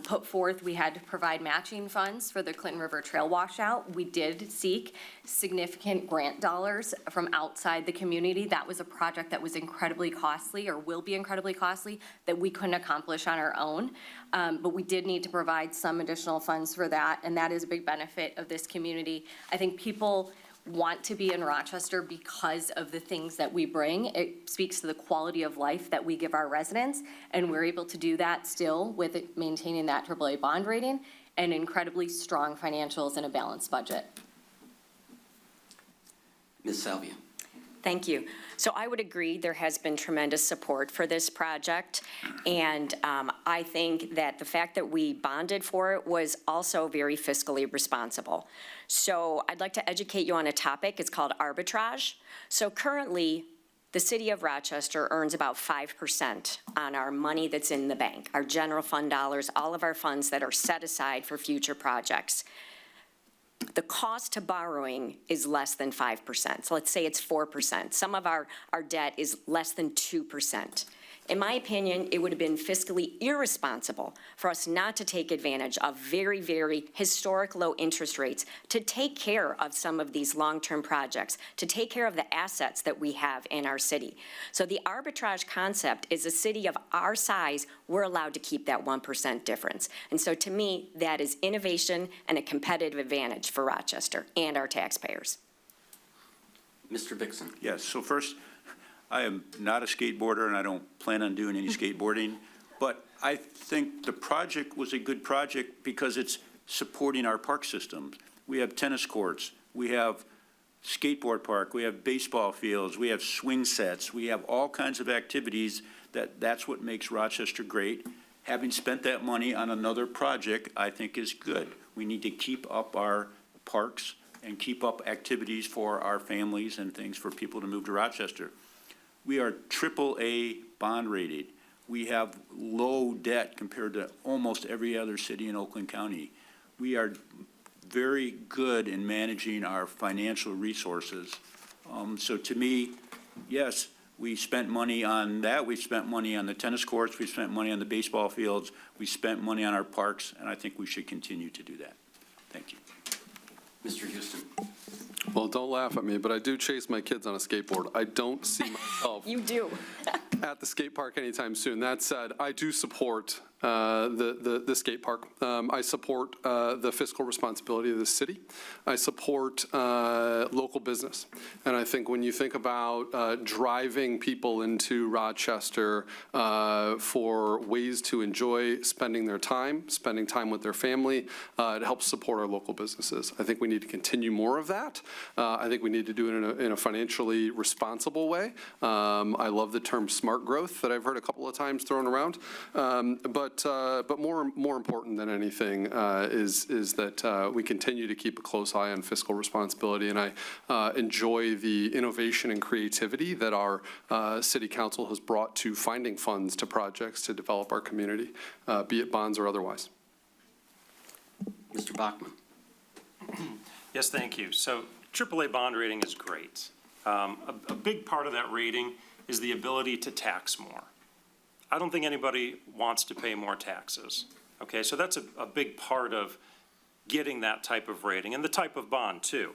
put forth, we had to provide matching funds for the Clinton River Trail washout. We did seek significant grant dollars from outside the community. That was a project that was incredibly costly, or will be incredibly costly, that we couldn't accomplish on our own. But we did need to provide some additional funds for that, and that is a big benefit of this community. I think people want to be in Rochester because of the things that we bring. It speaks to the quality of life that we give our residents, and we're able to do that still with maintaining that AAA bond rating and incredibly strong financials and a balanced budget. Ms. Salvia. Thank you. So I would agree there has been tremendous support for this project, and I think that the fact that we bonded for it was also very fiscally responsible. So I'd like to educate you on a topic. It's called arbitrage. So currently, the city of Rochester earns about 5% on our money that's in the bank, our general fund dollars, all of our funds that are set aside for future projects. The cost to borrowing is less than 5%. So let's say it's 4%. Some of our debt is less than 2%. In my opinion, it would have been fiscally irresponsible for us not to take advantage of very, very historic low interest rates to take care of some of these long-term projects, to take care of the assets that we have in our city. So the arbitrage concept is a city of our size, we're allowed to keep that 1% difference. And so to me, that is innovation and a competitive advantage for Rochester and our taxpayers. Mr. Bixon. Yes, so first, I am not a skateboarder, and I don't plan on doing any skateboarding, but I think the project was a good project because it's supporting our park systems. We have tennis courts, we have skateboard park, we have baseball fields, we have swing sets, we have all kinds of activities that's what makes Rochester great. having spent that money on another project, I think is good. We need to keep up our parks and keep up activities for our families and things for people to move to Rochester. We are AAA bond rated. We have low debt compared to almost every other city in Oakland County. We are very good in managing our financial resources. So to me, yes, we spent money on that. We spent money on the tennis courts. We spent money on the baseball fields. We spent money on our parks, and I think we should continue to do that. Thank you. Mr. Houston. Well, don't laugh at me, but I do chase my kids on a skateboard. I don't see myself You do. at the skate park anytime soon. That said, I do support the skate park. I support the fiscal responsibility of the city. I support local business. And I think when you think about driving people into Rochester for ways to enjoy spending time with their family, it helps support our local businesses. I think we need to continue more of that. I think we need to do it in a financially responsible way. I love the term smart growth that I've heard a couple of times thrown around. But more important than anything is that we continue to keep a close eye on fiscal responsibility, and I enjoy the innovation and creativity that our city council has brought to finding funds to projects to develop our community, be it bonds or otherwise. Mr. Bachman. Yes, thank you. So AAA bond rating is great. A big part of that rating is the ability to tax more. I don't think anybody wants to pay more taxes. Okay, so that's a big part of getting that type of rating and the type of bond too.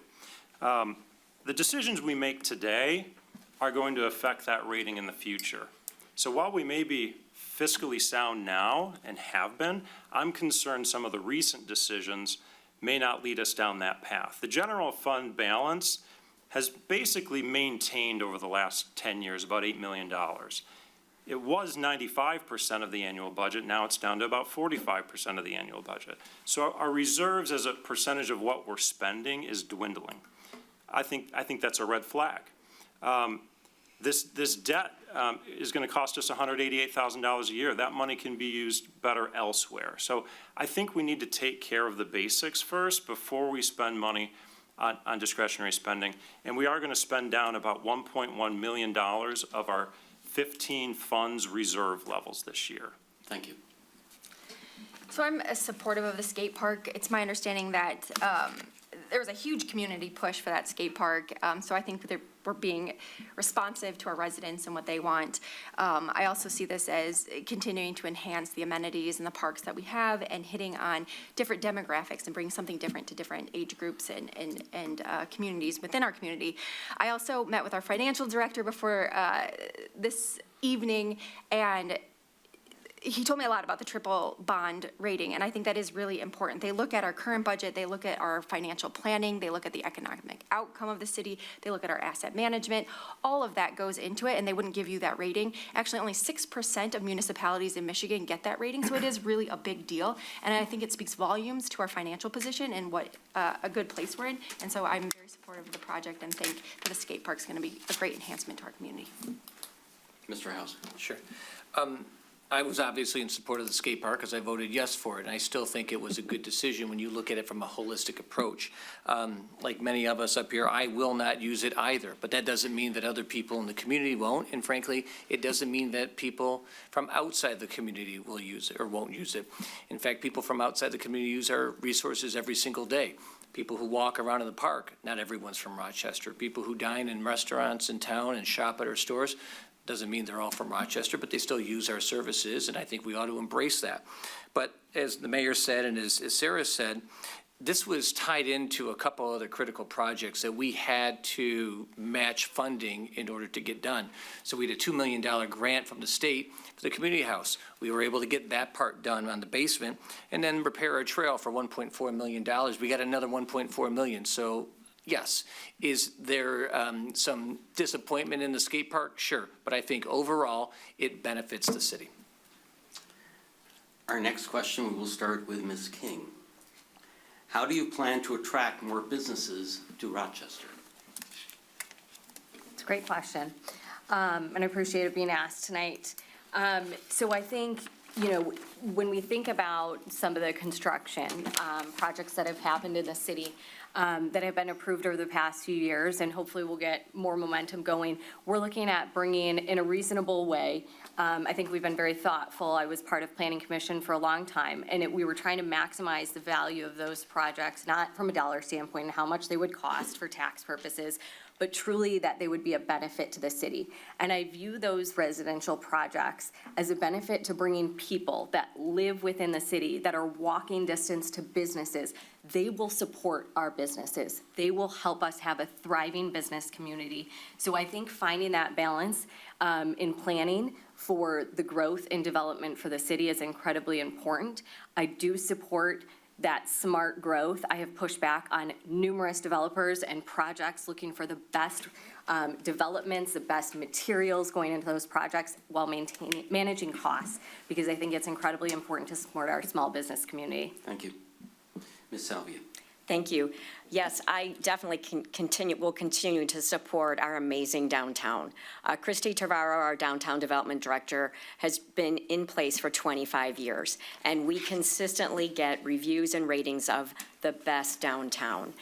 The decisions we make today are going to affect that rating in the future. So while we may be fiscally sound now and have been, I'm concerned some of the recent decisions may not lead us down that path. The general fund balance has basically maintained over the last 10 years about $8 million. It was 95% of the annual budget. Now it's down to about 45% of the annual budget. So our reserves as a percentage of what we're spending is dwindling. I think that's a red flag. This debt is going to cost us $188,000 a year. That money can be used better elsewhere. So I think we need to take care of the basics first before we spend money on discretionary spending. And we are going to spend down about $1.1 million of our 15 funds reserve levels this year. Thank you. So I'm supportive of the skate park. It's my understanding that there was a huge community push for that skate park. So I think that we're being responsive to our residents and what they want. I also see this as continuing to enhance the amenities and the parks that we have and hitting on different demographics and bring something different to different age groups and communities within our community. I also met with our financial director before this evening, and he told me a lot about the triple bond rating, and I think that is really important. They look at our current budget, they look at our financial planning, they look at the economic outcome of the city, they look at our asset management. All of that goes into it, and they wouldn't give you that rating. Actually, only 6% of municipalities in Michigan get that rating, so it is really a big deal. And I think it speaks volumes to our financial position and what a good place we're in. And so I'm very supportive of the project and think that the skate park's going to be a great enhancement to our community. Mr. House. Sure. I was obviously in support of the skate park because I voted yes for it, and I still think it was a good decision when you look at it from a holistic approach. Like many of us up here, I will not use it either, but that doesn't mean that other people in the community won't, and frankly, it doesn't mean that people from outside the community will use it or won't use it. In fact, people from outside the community use our resources every single day. People who walk around in the park, not everyone's from Rochester. People who dine in restaurants in town and shop at our stores, doesn't mean they're all from Rochester, but they still use our services, and I think we ought to embrace that. But as the mayor said, and as Sarah said, this was tied into a couple other critical projects that we had to match funding in order to get done. So we had a $2 million grant from the state for the community house. We were able to get that part done on the basement and then repair a trail for $1.4 million. We got another $1.4 million. So yes. Is there some disappointment in the skate park? Sure. But I think overall, it benefits the city. Our next question, we will start with Ms. King. How do you plan to attract more businesses to Rochester? It's a great question, and I appreciate it being asked tonight. So I think you know, when we think about some of the construction projects that have happened in the city that have been approved over the past few years, and hopefully we'll get more momentum going, we're looking at bringing in a reasonable way. I think we've been very thoughtful. I was part of Planning Commission for a long time, and we were trying to maximize the value of those projects, not from a dollar standpoint and how much they would cost for tax purposes, but truly that they would be a benefit to the city. And I view those residential projects as a benefit to bringing people that live within the city, that are walking distance to businesses. They will support our businesses. They will help us have a thriving business community. So I think finding that balance in planning for the growth and development for the city is incredibly important. I do support that smart growth. I have pushed back on numerous developers and projects looking for the best developments, the best materials going into those projects while managing costs, because I think it's incredibly important to support our small business community. Thank you. Ms. Salvia. Thank you. Yes, I definitely will continue to support our amazing downtown. Christy Tavaro, our Downtown Development Director, has been in place for 25 years, and we consistently get reviews and ratings of the best downtown,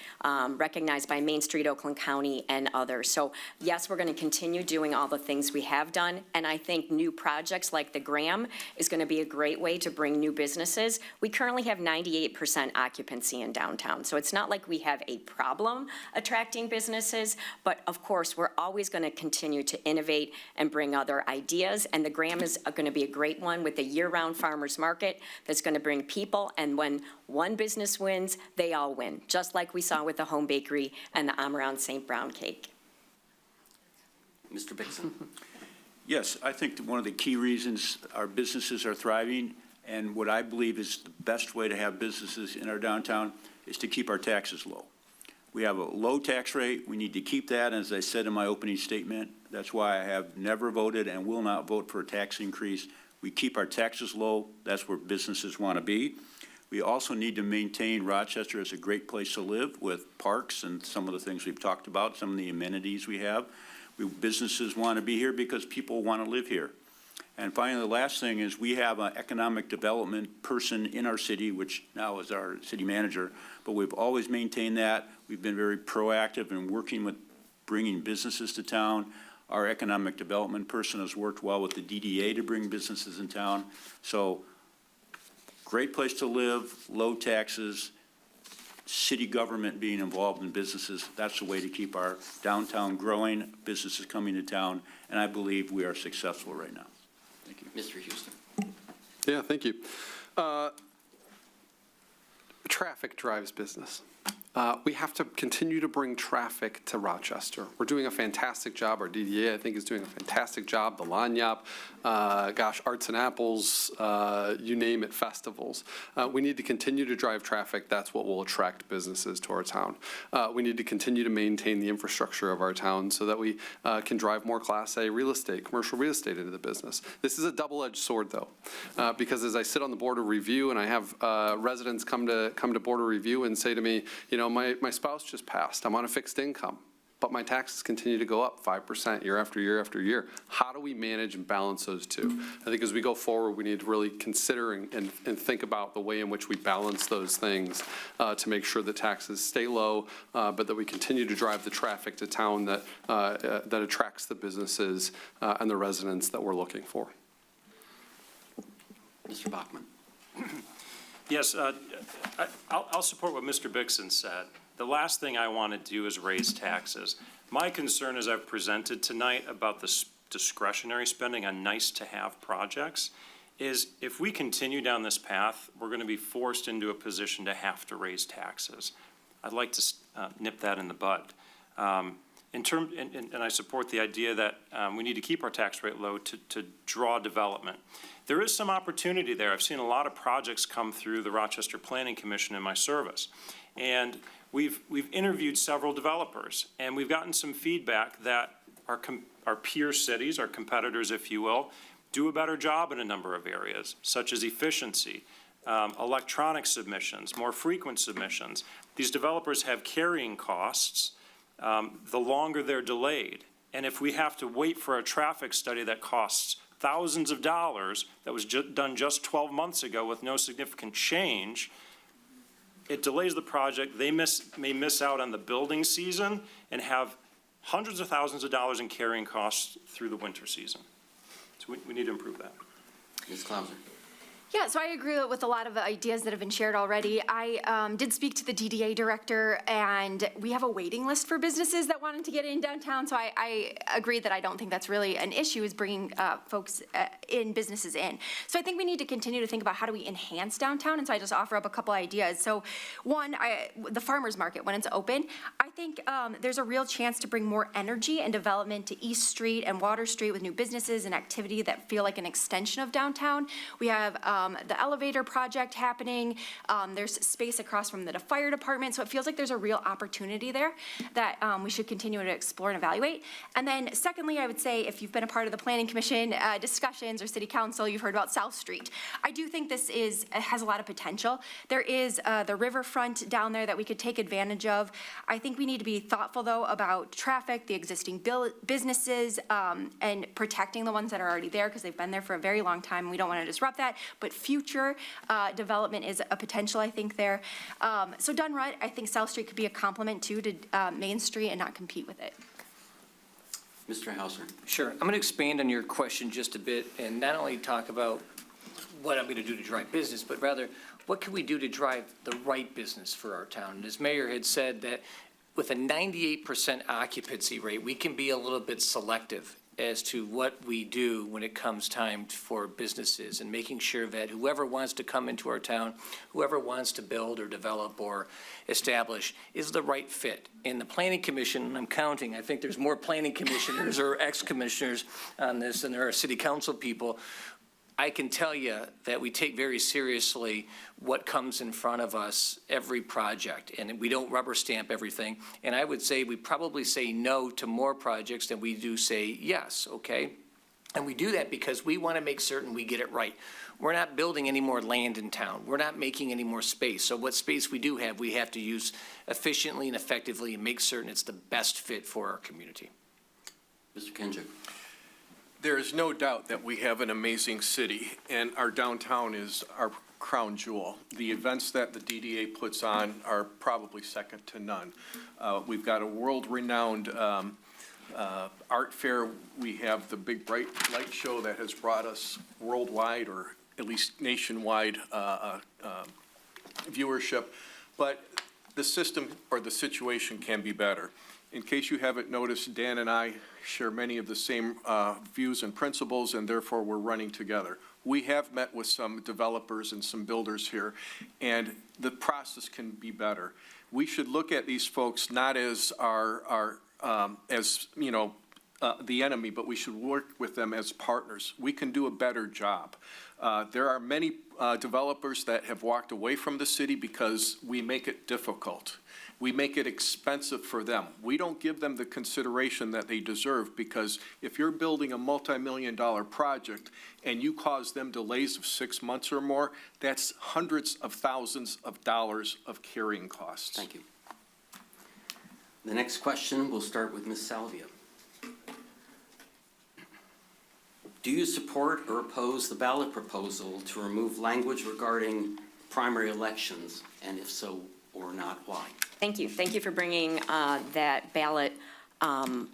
recognized by Main Street, Oakland County, and others. So yes, we're going to continue doing all the things we have done, and I think new projects like the Graham is going to be a great way to bring new businesses. We currently have 98% occupancy in downtown, so it's not like we have a problem attracting businesses, but of course, we're always going to continue to innovate and bring other ideas, and the Graham is going to be a great one with a year-round farmers market that's going to bring people, and when one business wins, they all win, just like we saw with the Home Bakery and the Amaranth St. Brown cake. Mr. Bixon. Yes, I think that one of the key reasons our businesses are thriving, and what I believe is the best way to have businesses in our downtown, is to keep our taxes low. We have a low tax rate. We need to keep that. As I said in my opening statement, that's why I have never voted and will not vote for a tax increase. We keep our taxes low. That's where businesses want to be. We also need to maintain Rochester as a great place to live with parks and some of the things we've talked about, some of the amenities we have. Businesses want to be here because people want to live here. And finally, the last thing is we have an economic development person in our city, which now is our city manager, but we've always maintained that. We've been very proactive in working with bringing businesses to town. Our economic development person has worked well with the DDA to bring businesses in town. So great place to live, low taxes, city government being involved in businesses. That's the way to keep our downtown growing, businesses coming to town, and I believe we are successful right now. Thank you. Mr. Houston. Yeah, thank you. Traffic drives business. We have to continue to bring traffic to Rochester. We're doing a fantastic job. Our DDA, I think, is doing a fantastic job. The Lanyap, Arts and Apples, you name it, festivals. We need to continue to drive traffic. That's what will attract businesses to our town. We need to continue to maintain the infrastructure of our town so that we can drive more Class A real estate, commercial real estate into the business. This is a double-edged sword, though, because as I sit on the Board of Review and I have residents come to Board of Review and say to me, you know, my spouse just passed. I'm on a fixed income, but my taxes continue to go up 5% year after year after year. How do we manage and balance those two? I think as we go forward, we need to really consider and think about the way in which we balance those things to make sure that taxes stay low, but that we continue to drive the traffic to town that attracts the businesses and the residents that we're looking for. Mr. Bachman. Yes, I'll support what Mr. Bixon said. The last thing I want to do is raise taxes. My concern, as I've presented tonight about the discretionary spending on nice-to-have projects, is if we continue down this path, we're going to be forced into a position to have to raise taxes. I'd like to nip that in the bud. And I support the idea that we need to keep our tax rate low to draw development. There is some opportunity there. I've seen a lot of projects come through the Rochester Planning Commission in my service. And we've interviewed several developers, and we've gotten some feedback that our peer cities, our competitors, if you will, do a better job in a number of areas, such as efficiency, electronic submissions, more frequent submissions. These developers have carrying costs the longer they're delayed. And if we have to wait for a traffic study that costs thousands of dollars that was done just 12 months ago with no significant change, it delays the project. They may miss out on the building season and have hundreds of thousands of dollars in carrying costs through the winter season. So we need to improve that. Ms. Clauser. Yeah, so I agree with a lot of the ideas that have been shared already. I did speak to the DDA director, and we have a waiting list for businesses that wanted to get in downtown, so I agree that I don't think that's really an issue, is bringing folks businesses in. So I think we need to continue to think about how do we enhance downtown, and so I just offer up a couple ideas. So one, the farmer's market, when it's open, I think there's a real chance to bring more energy and development to East Street and Water Street with new businesses and activity that feel like an extension of downtown. We have the elevator project happening. There's space across from the fire department. So it feels like there's a real opportunity there that we should continue to explore and evaluate. And then secondly, I would say if you've been a part of the Planning Commission discussions or City Council, you've heard about South Street. I do think this has a lot of potential. There is the riverfront down there that we could take advantage of. I think we need to be thoughtful, though, about traffic, the existing businesses, and protecting the ones that are already there because they've been there for a very long time. We don't want to disrupt that. But future development is a potential, I think, there. So done right, I think South Street could be a complement, too, to Main Street and not compete with it. Mr. Hauser. Sure. I'm going to expand on your question just a bit and not only talk about what I'm going to do to drive business, but rather what can we do to drive the right business for our town? And as Mayor had said, that with a 98% occupancy rate, we can be a little bit selective as to what we do when it comes time for businesses and making sure that whoever wants to come into our town, whoever wants to build or develop or establish is the right fit. In the Planning Commission, and I'm counting, I think there's more planning commissioners or ex-commissioners on this than there are city council people. I can tell you that we take very seriously what comes in front of us, every project, and we don't rubber stamp everything. And I would say we probably say no to more projects than we do say yes, okay? And we do that because we want to make certain we get it right. We're not building any more land in town. We're not making any more space. So what space we do have, we have to use efficiently and effectively and make certain it's the best fit for our community. Mr. Kenjic. There is no doubt that we have an amazing city, and our downtown is our crown jewel. The events that the DDA puts on are probably second to none. We've got a world-renowned art fair. We have the big bright light show that has brought us worldwide, or at least nationwide, viewership. But the system or the situation can be better. In case you haven't noticed, Dan and I share many of the same views and principles, and therefore we're running together. We have met with some developers and some builders here, and the process can be better. We should look at these folks not as the enemy, but we should work with them as partners. We can do a better job. There are many developers that have walked away from the city because we make it difficult. We make it expensive for them. We don't give them the consideration that they deserve, because if you're building a multi-million-dollar project and you cause them delays of 6 months or more, that's hundreds of thousands of dollars of carrying costs. Thank you. The next question will start with Ms. Salvia. Do you support or oppose the ballot proposal to remove language regarding primary elections, and if so or not, why? Thank you. Thank you for bringing that ballot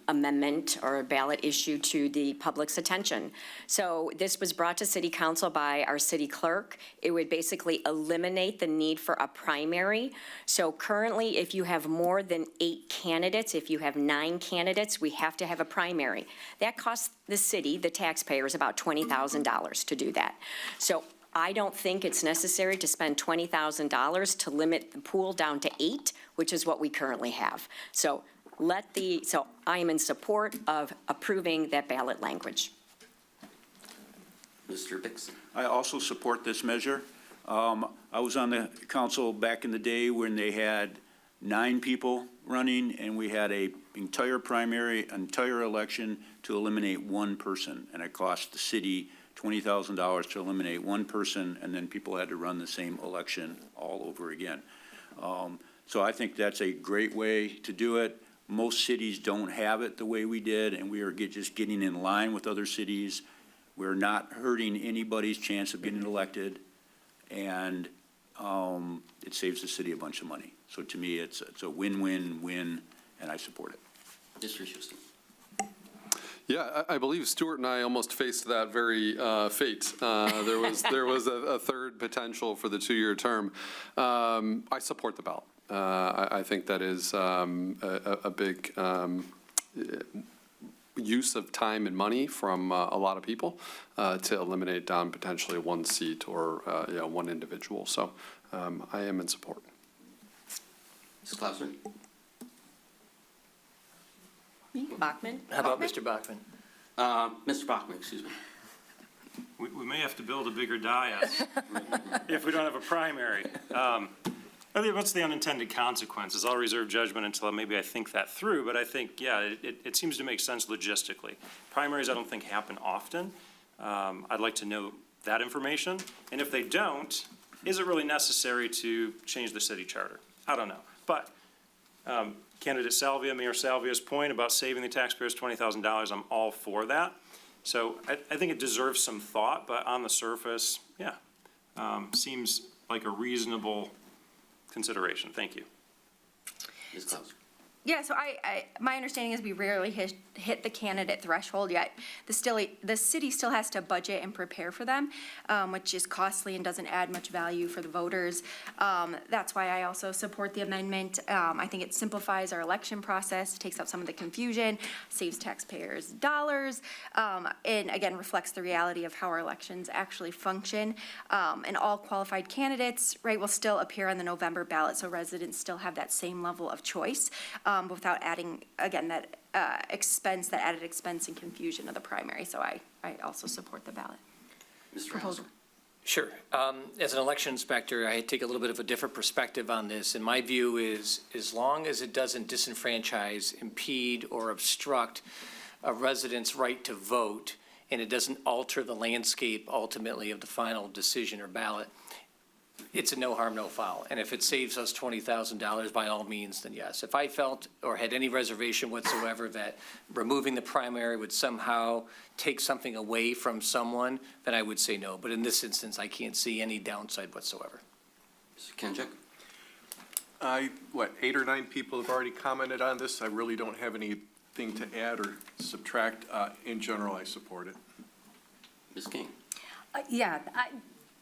amendment or ballot issue to the public's attention. So this was brought to City Council by our city clerk. It would basically eliminate the need for a primary. So currently, if you have more than 8 candidates, if you have 9 candidates, we have to have a primary. That costs the city, the taxpayers, about $20,000 to do that. So I don't think it's necessary to spend $20,000 to limit the pool down to 8, which is what we currently have. So I am in support of approving that ballot language. Mr. Dixon. I also support this measure. I was on the council back in the day when they had 9 people running, and we had an entire primary, entire election to eliminate 1 person, and it cost the city $20,000 to eliminate 1 person, and then people had to run the same election all over again. So I think that's a great way to do it. Most cities don't have it the way we did, and we are just getting in line with other cities. we're not hurting anybody's chance of getting elected, and it saves the city a bunch of money. So to me, it's a win-win-win, and I support it. Mr. Houston. Yeah, I believe Stuart and I almost faced that very fate. There was a third potential for the two-year term. I support the ballot. I think that is a big use of time and money from a lot of people to eliminate down potentially one seat or one individual. So I am in support. Ms. Clauser. Bachman? How about Mr. Bachman? Mr. Bachman, excuse me. We may have to build a bigger dais if we don't have a primary. I think what's the unintended consequences? I'll reserve judgment until maybe I think that through, but I think, yeah, it seems to make sense logistically. Primaries I don't think happen often. I'd like to know that information. And if they don't, is it really necessary to change the city charter? I don't know. But candidate Salvia, Mayor Salvia's point about saving the taxpayers $20,000, I'm all for that. So I think it deserves some thought, but on the surface, yeah, seems like a reasonable consideration. Thank you. Ms. Clauser. Yeah, so my understanding is we rarely hit the candidate threshold yet. The city still has to budget and prepare for them, which is costly and doesn't add much value for the voters. That's why I also support the amendment. I think it simplifies our election process, takes out some of the confusion, saves taxpayers dollars, and again, reflects the reality of how our elections actually function. And all qualified candidates, right, will still appear on the November ballot, so residents still have that same level of choice. Without adding, again, that added expense and confusion of the primary. So I also support the ballot Mr. proposal. Hauser. Sure. As an election inspector, I take a little bit of a different perspective on this. And my view is, as long as it doesn't disenfranchise, impede, or obstruct a resident's right to vote, and it doesn't alter the landscape ultimately of the final decision or ballot, it's a no harm, no foul. And if it saves us $20,000, by all means, then yes. If I felt or had any reservation whatsoever that removing the primary would somehow take something away from someone, then I would say no. But in this instance, I can't see any downside whatsoever. Mr. Kenjic. 8 or 9 people have already commented on this. I really don't have anything to add or subtract. In general, I support it. Ms. King. Yeah,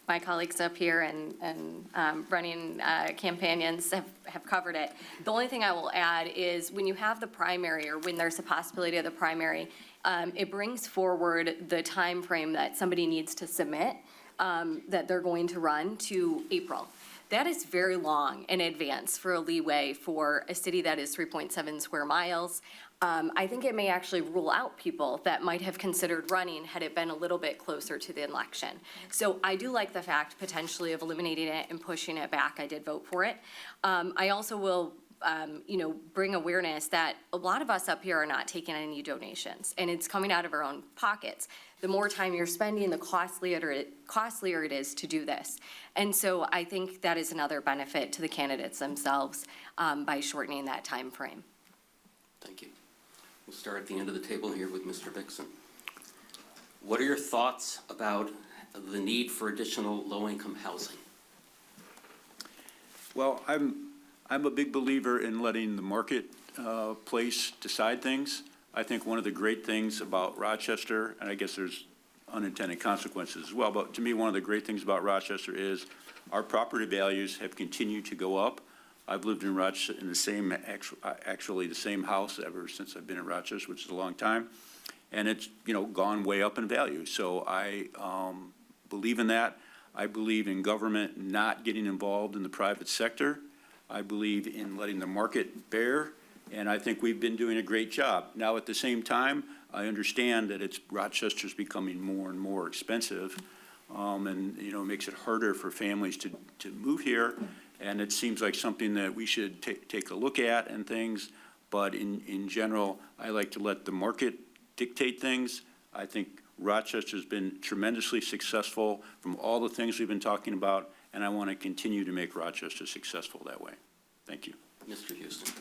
my colleagues up here and running campaigns have covered it. The only thing I will add is when you have the primary or when there's a possibility of the primary, it brings forward the time frame that somebody needs to submit that they're going to run to April. That is very long in advance for a leeway for a city that is 3.7 square miles. I think it may actually rule out people that might have considered running had it been a little bit closer to the election. So I do like the fact potentially of eliminating it and pushing it back. I did vote for it. I also will bring awareness that a lot of us up here are not taking any donations, and it's coming out of our own pockets. The more time you're spending, the costlier it is to do this. And so I think that is another benefit to the candidates themselves by shortening that time frame. Thank you. We'll start at the end of the table here with Mr. Dixon. What are your thoughts about the need for additional low-income housing? Well, I'm a big believer in letting the marketplace decide things. I think one of the great things about Rochester, and I guess there's unintended consequences as well, but to me, one of the great things about Rochester is our property values have continued to go up. I've lived in Rochester in the same, actually the same house ever since I've been in Rochester, which is a long time. And it's, gone way up in value. So I believe in that. I believe in government not getting involved in the private sector. I believe in letting the market bear. And I think we've been doing a great job. Now, at the same time, I understand that Rochester's becoming more and more expensive. And, it makes it harder for families to move here. And it seems like something that we should take a look at and things. But in general, I like to let the market dictate things. I think Rochester's been tremendously successful from all the things we've been talking about, and I want to continue to make Rochester successful that way. Thank you. Mr. Houston.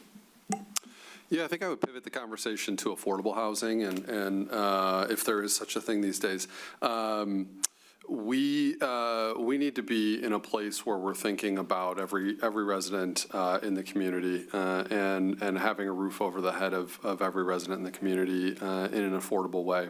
Yeah, I think I would pivot the conversation to affordable housing and if there is such a thing these days. We need to be in a place where we're thinking about every resident in the community and having a roof over the head of every resident in the community in an affordable way.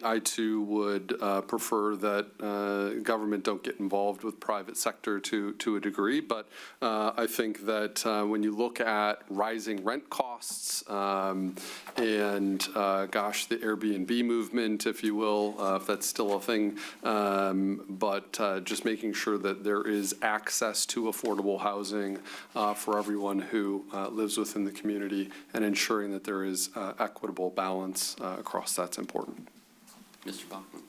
I too would prefer that government don't get involved with private sector to a degree, but I think that when you look at rising rent costs and gosh, the Airbnb movement, if you will, if that's still a thing, but just making sure that there is access to affordable housing for everyone who lives within the community and ensuring that there is equitable balance across that's important. Mr. Bachman.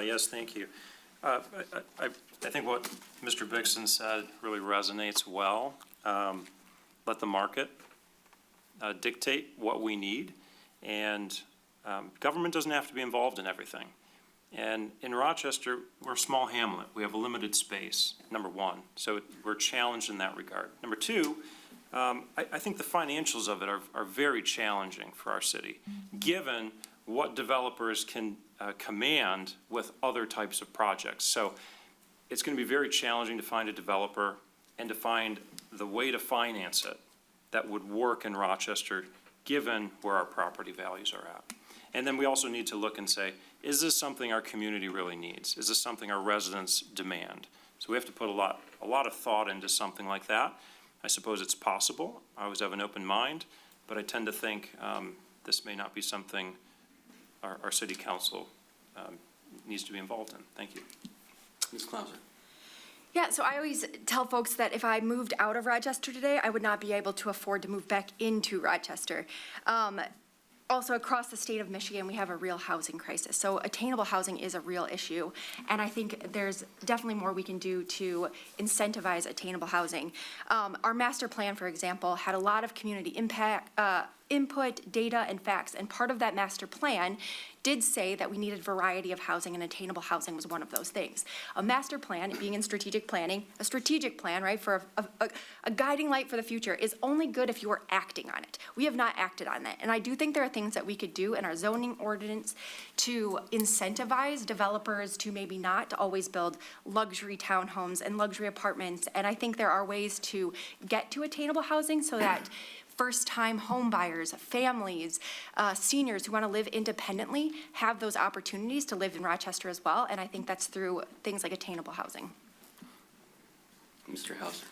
Yes, thank you. I think what Mr. Bixson said really resonates well. Let the market dictate what we need, and government doesn't have to be involved in everything. And in Rochester, we're a small hamlet. We have a limited space, number one. So we're challenged in that regard. Number two, I think the financials of it are very challenging for our city, given what developers can command with other types of projects. So it's going to be very challenging to find a developer and to find the way to finance it that would work in Rochester, given where our property values are at. And then we also need to look and say, is this something our community really needs? Is this something our residents demand? So we have to put a lot of thought into something like that. I suppose it's possible. I always have an open mind, but I tend to think this may not be something our city council needs to be involved in. Thank you. Ms. Clauser. Yeah, so I always tell folks that if I moved out of Rochester today, I would not be able to afford to move back into Rochester. Also, across the state of Michigan, we have a real housing crisis. So attainable housing is a real issue. And I think there's definitely more we can do to incentivize attainable housing. Our master plan, for example, had a lot of community impact, input, data, and facts. And part of that master plan did say that we needed variety of housing, and attainable housing was one of those things. A master plan, being in strategic planning, a strategic plan, right, for a guiding light for the future is only good if you are acting on it. We have not acted on that. And I do think there are things that we could do in our zoning ordinance to incentivize developers to maybe not always build luxury townhomes and luxury apartments. And I think there are ways to get to attainable housing so that first-time home buyers, families, seniors who want to live independently have those opportunities to live in Rochester as well. And I think that's through things like attainable housing. Mr. Hauser.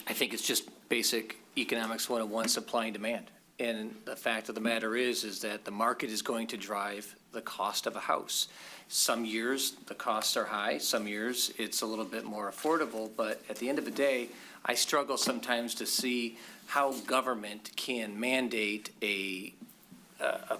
I think it's just basic economics 101, supply and demand. And the fact of the matter is that the market is going to drive the cost of a house. Some years, the costs are high. Some years, it's a little bit more affordable. But at the end of the day, I struggle sometimes to see how government can mandate a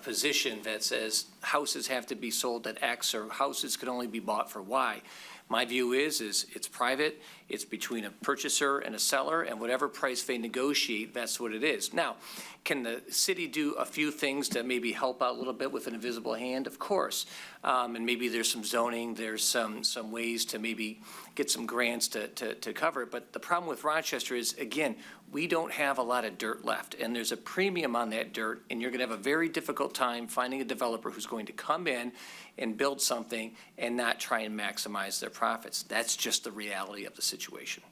position that says houses have to be sold at X or houses can only be bought for Y. My view is it's private, it's between a purchaser and a seller, and whatever price they negotiate, that's what it is. Now, can the city do a few things to maybe help out a little bit with an invisible hand? Of course. And maybe there's some zoning, there's some ways to maybe get some grants to cover it. But the problem with Rochester is, again, we don't have a lot of dirt left, and there's a premium on that dirt, and you're going to have a very difficult time finding a developer who's going to come in and build something and not try and maximize their profits. That's just the reality of the situation.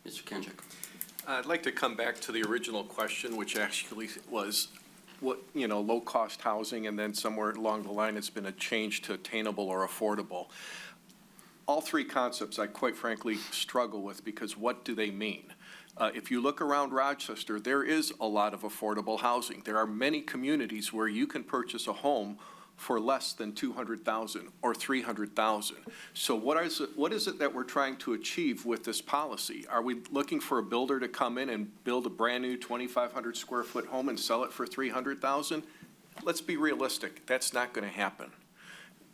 Mr. Kendrick. I'd like to come back to the original question, which actually was what, low-cost housing, and then somewhere along the line it's been a change to attainable or affordable. All three concepts I quite frankly struggle with, because what do they mean? If you look around Rochester, there is a lot of affordable housing. There are many communities where you can purchase a home for less than $200,000 or $300,000. So what is it that we're trying to achieve with this policy? Are we looking for a builder to come in and build a brand new 2,500 square foot home and sell it for $300,000? Let's be realistic. That's not going to happen.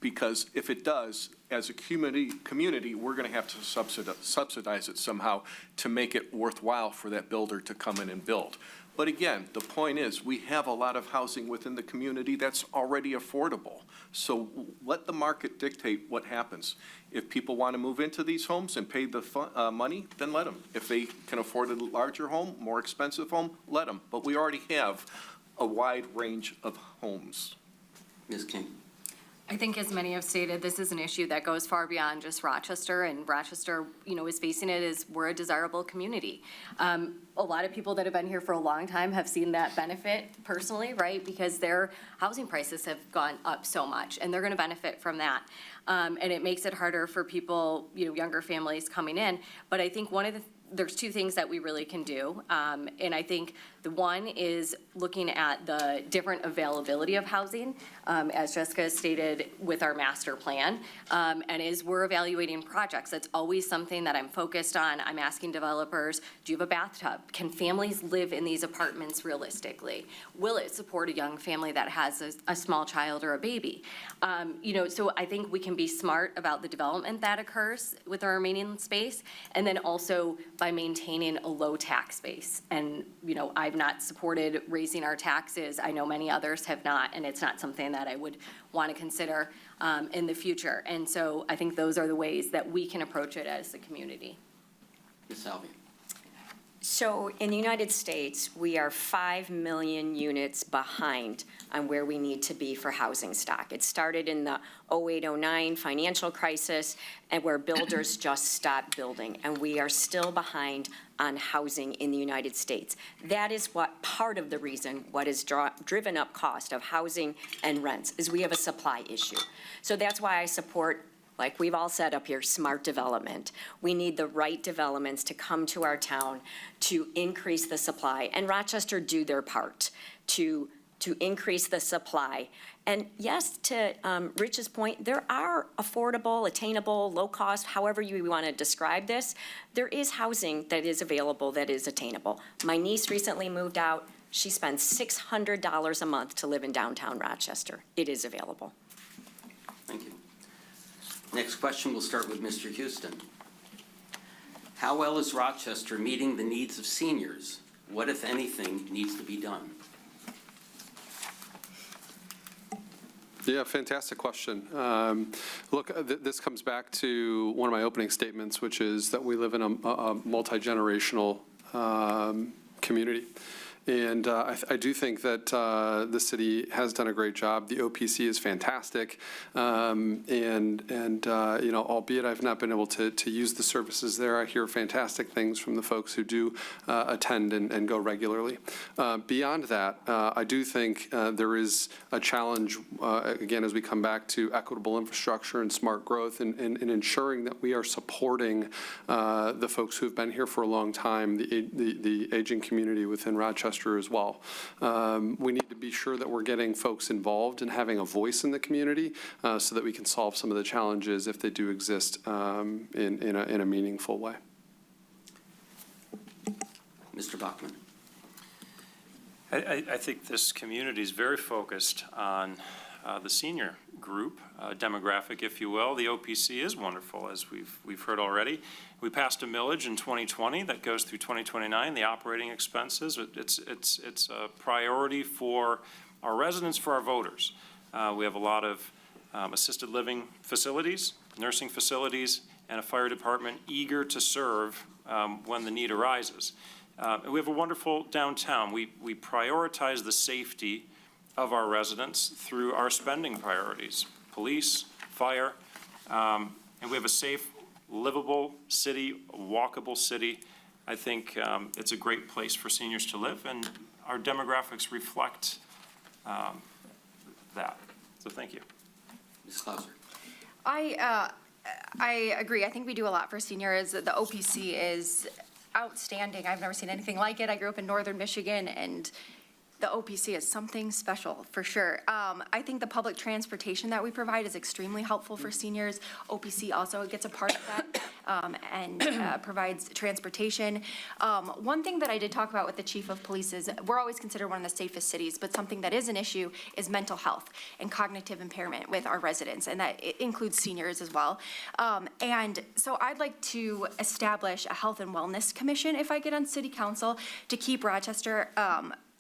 Because if it does, as a community, we're going to have to subsidize it somehow to make it worthwhile for that builder to come in and build. But again, the point is, we have a lot of housing within the community that's already affordable. So let the market dictate what happens. If people want to move into these homes and pay the money, then let them. If they can afford a larger home, more expensive home, let them. But we already have a wide range of homes. Ms. King? I think as many have stated, this is an issue that goes far beyond just Rochester, and Rochester, is facing it as we're a desirable community. A lot of people that have been here for a long time have seen that benefit personally, right? Because their housing prices have gone up so much, and they're gonna benefit from that. And it makes it harder for people, younger families coming in. But I think there's two things that we really can do. And I think the one is looking at the different availability of housing, as Jessica stated with our master plan. And as we're evaluating projects, that's always something that I'm focused on. I'm asking developers, do you have a bathtub? Can families live in these apartments realistically? Will it support a young family that has a small child or a baby? So I think we can be smart about the development that occurs with our remaining space, and then also by maintaining a low tax base. And, I've not supported raising our taxes. I know many others have not, and it's not something that I would want to consider in the future. And so I think those are the ways that we can approach it as a community. Ms. Salvia? So in the United States, we are 5 million units behind on where we need to be for housing stock. It started in the 08-09 financial crisis, and where builders just stopped building, and we are still behind on housing in the United States. That is part of the reason what has driven up cost of housing and rents, is we have a supply issue. So that's why I support, like we've all said up here, smart development. We need the right developments to come to our town to increase the supply, and Rochester do their part to increase the supply. And yes, to Rich's point, there are affordable, attainable, low-cost, however you want to describe this, there is housing that is available that is attainable. My niece recently moved out. She spends $600 a month to live in downtown Rochester. It is available. Thank you. Next question, we'll start with Mr. Houston. How well is Rochester meeting the needs of seniors? What, if anything, needs to be done? Yeah, fantastic question. Look, this comes back to one of my opening statements, which is that we live in a multi-generational community. And I do think that the city has done a great job. The OPC is fantastic. Albeit I've not been able to use the services there, I hear fantastic things from the folks who do attend and go regularly. Beyond that, I do think there is a challenge, again, as we come back to equitable infrastructure and smart growth and ensuring that we are supporting the folks who have been here for a long time, the aging community within Rochester as well. We need to be sure that we're getting folks involved and having a voice in the community so that we can solve some of the challenges if they do exist in a meaningful way. Mr. Bachman. I think this community is very focused on the senior group demographic, if you will. The OPC is wonderful, as we've heard already. We passed a millage in 2020 that goes through 2029. The operating expenses, it's a priority for our residents, for our voters. We have a lot of assisted living facilities, nursing facilities, and a fire department eager to serve when the need arises. We have a wonderful downtown. We prioritize the safety of our residents through our spending priorities, police, fire, and we have a safe, livable city, walkable city. I think it's a great place for seniors to live, and our demographics reflect that. So thank you. Ms. Clauser. I agree. I think we do a lot for seniors. The OPC is outstanding. I've never seen anything like it. I grew up in northern Michigan, and the OPC is something special, for sure. I think the public transportation that we provide is extremely helpful for seniors. OPC also gets a part of that and provides transportation. One thing that I did talk about with the chief of police is we're always considered one of the safest cities, but something that is an issue is mental health and cognitive impairment with our residents, and that it includes seniors as well. And so I'd like to establish a health and wellness commission if I get on city council to keep Rochester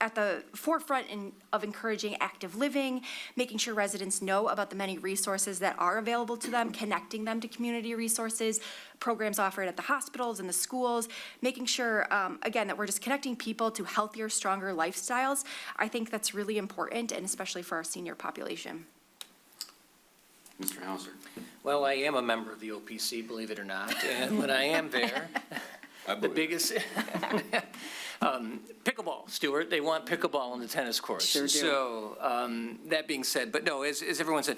at the forefront of encouraging active living, making sure residents know about the many resources that are available to them, connecting them to community resources, programs offered at the hospitals and the schools, making sure, again, that we're just connecting people to healthier, stronger lifestyles. I think that's really important, and especially for our senior population. Mr. Hauser. Well, I am a member of the OPC, believe it or not, and when I am there, the biggest, pickleball, Stuart, they want pickleball on the tennis courts. Sure do. So, that being said, but no, as everyone said,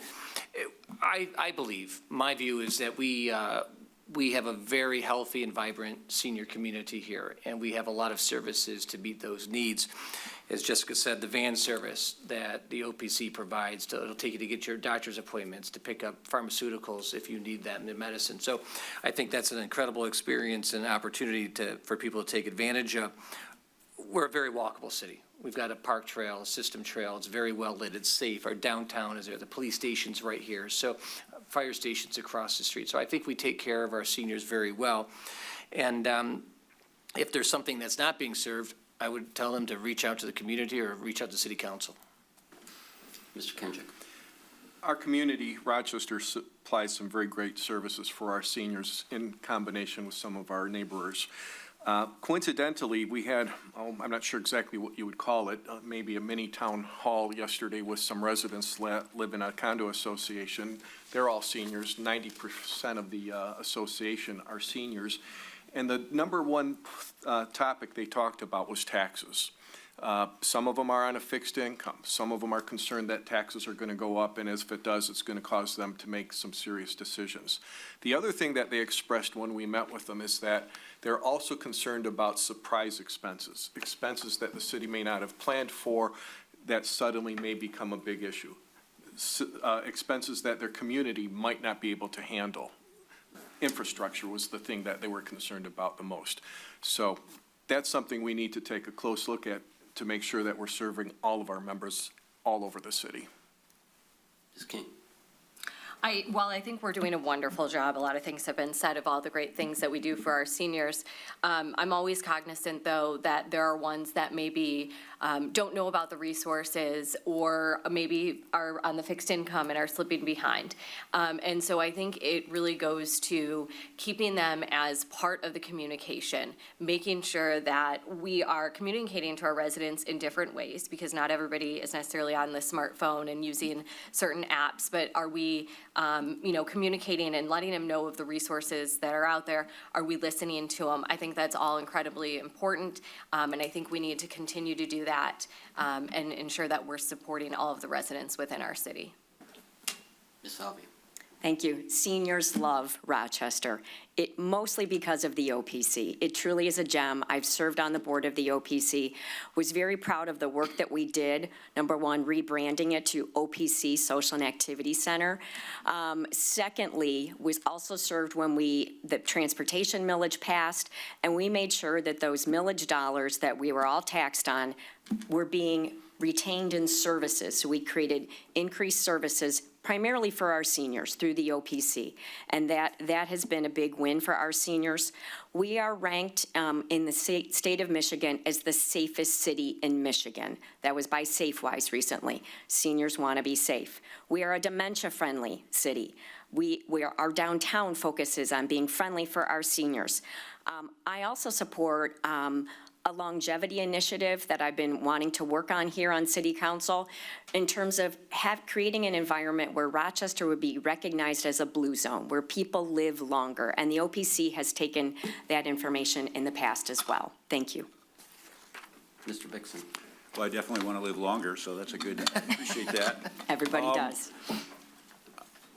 I believe, my view is that we have a very healthy and vibrant senior community here, and we have a lot of services to meet those needs. As Jessica said, the van service that the OPC provides, it'll take you to get your doctor's appointments, to pick up pharmaceuticals if you need that in the medicine. So I think that's an incredible experience and opportunity for people to take advantage of. We're a very walkable city. We've got a park trail, a system trail. It's very well lit. It's safe. Our downtown is there. The police station's right here. So fire stations across the street. So I think we take care of our seniors very well. And if there's something that's not being served, I would tell them to reach out to the community or reach out to city council. Mr. Kendrick. Our community, Rochester, supplies some very great services for our seniors in combination with some of our neighbors. Coincidentally, we had, I'm not sure exactly what you would call it, maybe a mini town hall yesterday with some residents live in a condo association. They're all seniors. 90% of the association are seniors. And the number one topic they talked about was taxes. Some of them are on a fixed income. Some of them are concerned that taxes are going to go up, and if it does, it's going to cause them to make some serious decisions. The other thing that they expressed when we met with them is that they're also concerned about surprise expenses, expenses that the city may not have planned for that suddenly may become a big issue, expenses that their community might not be able to handle. Infrastructure was the thing that they were concerned about the most. So that's something we need to take a close look at to make sure that we're serving all of our members all over the city. Ms. King. While I think we're doing a wonderful job, a lot of things have been said of all the great things that we do for our seniors. I'm always cognizant, though, that there are ones that maybe don't know about the resources or maybe are on the fixed income and are slipping behind. And so I think it really goes to keeping them as part of the communication, making sure that we are communicating to our residents in different ways, because not everybody is necessarily on the smartphone and using certain apps, but are we communicating and letting them know of the resources that are out there? Are we listening to them? I think that's all incredibly important, and I think we need to continue to do that and ensure that we're supporting all of the residents within our city. Ms. Salvia. Thank you. Seniors love Rochester. It mostly because of the OPC. It truly is a gem. I've served on the board of the OPC. Was very proud of the work that we did. Number one, rebranding it to OPC Social and Activity Center. Secondly, was also served when the transportation millage passed, and we made sure that those millage dollars that we were all taxed on were being retained in services. So we created increased services primarily for our seniors through the OPC, and that has been a big win for our seniors. We are ranked in the state of Michigan as the safest city in Michigan. That was by SafeWise recently. Seniors want to be safe. We are a dementia-friendly city. Our downtown focuses on being friendly for our seniors. I also support a longevity initiative that I've been wanting to work on here on City Council in terms of creating an environment where Rochester would be recognized as a blue zone, where people live longer. And the OPC has taken that information in the past as well. Thank you. Mr. Bixson. Well, I definitely want to live longer, so that's a good, I appreciate that. Everybody does.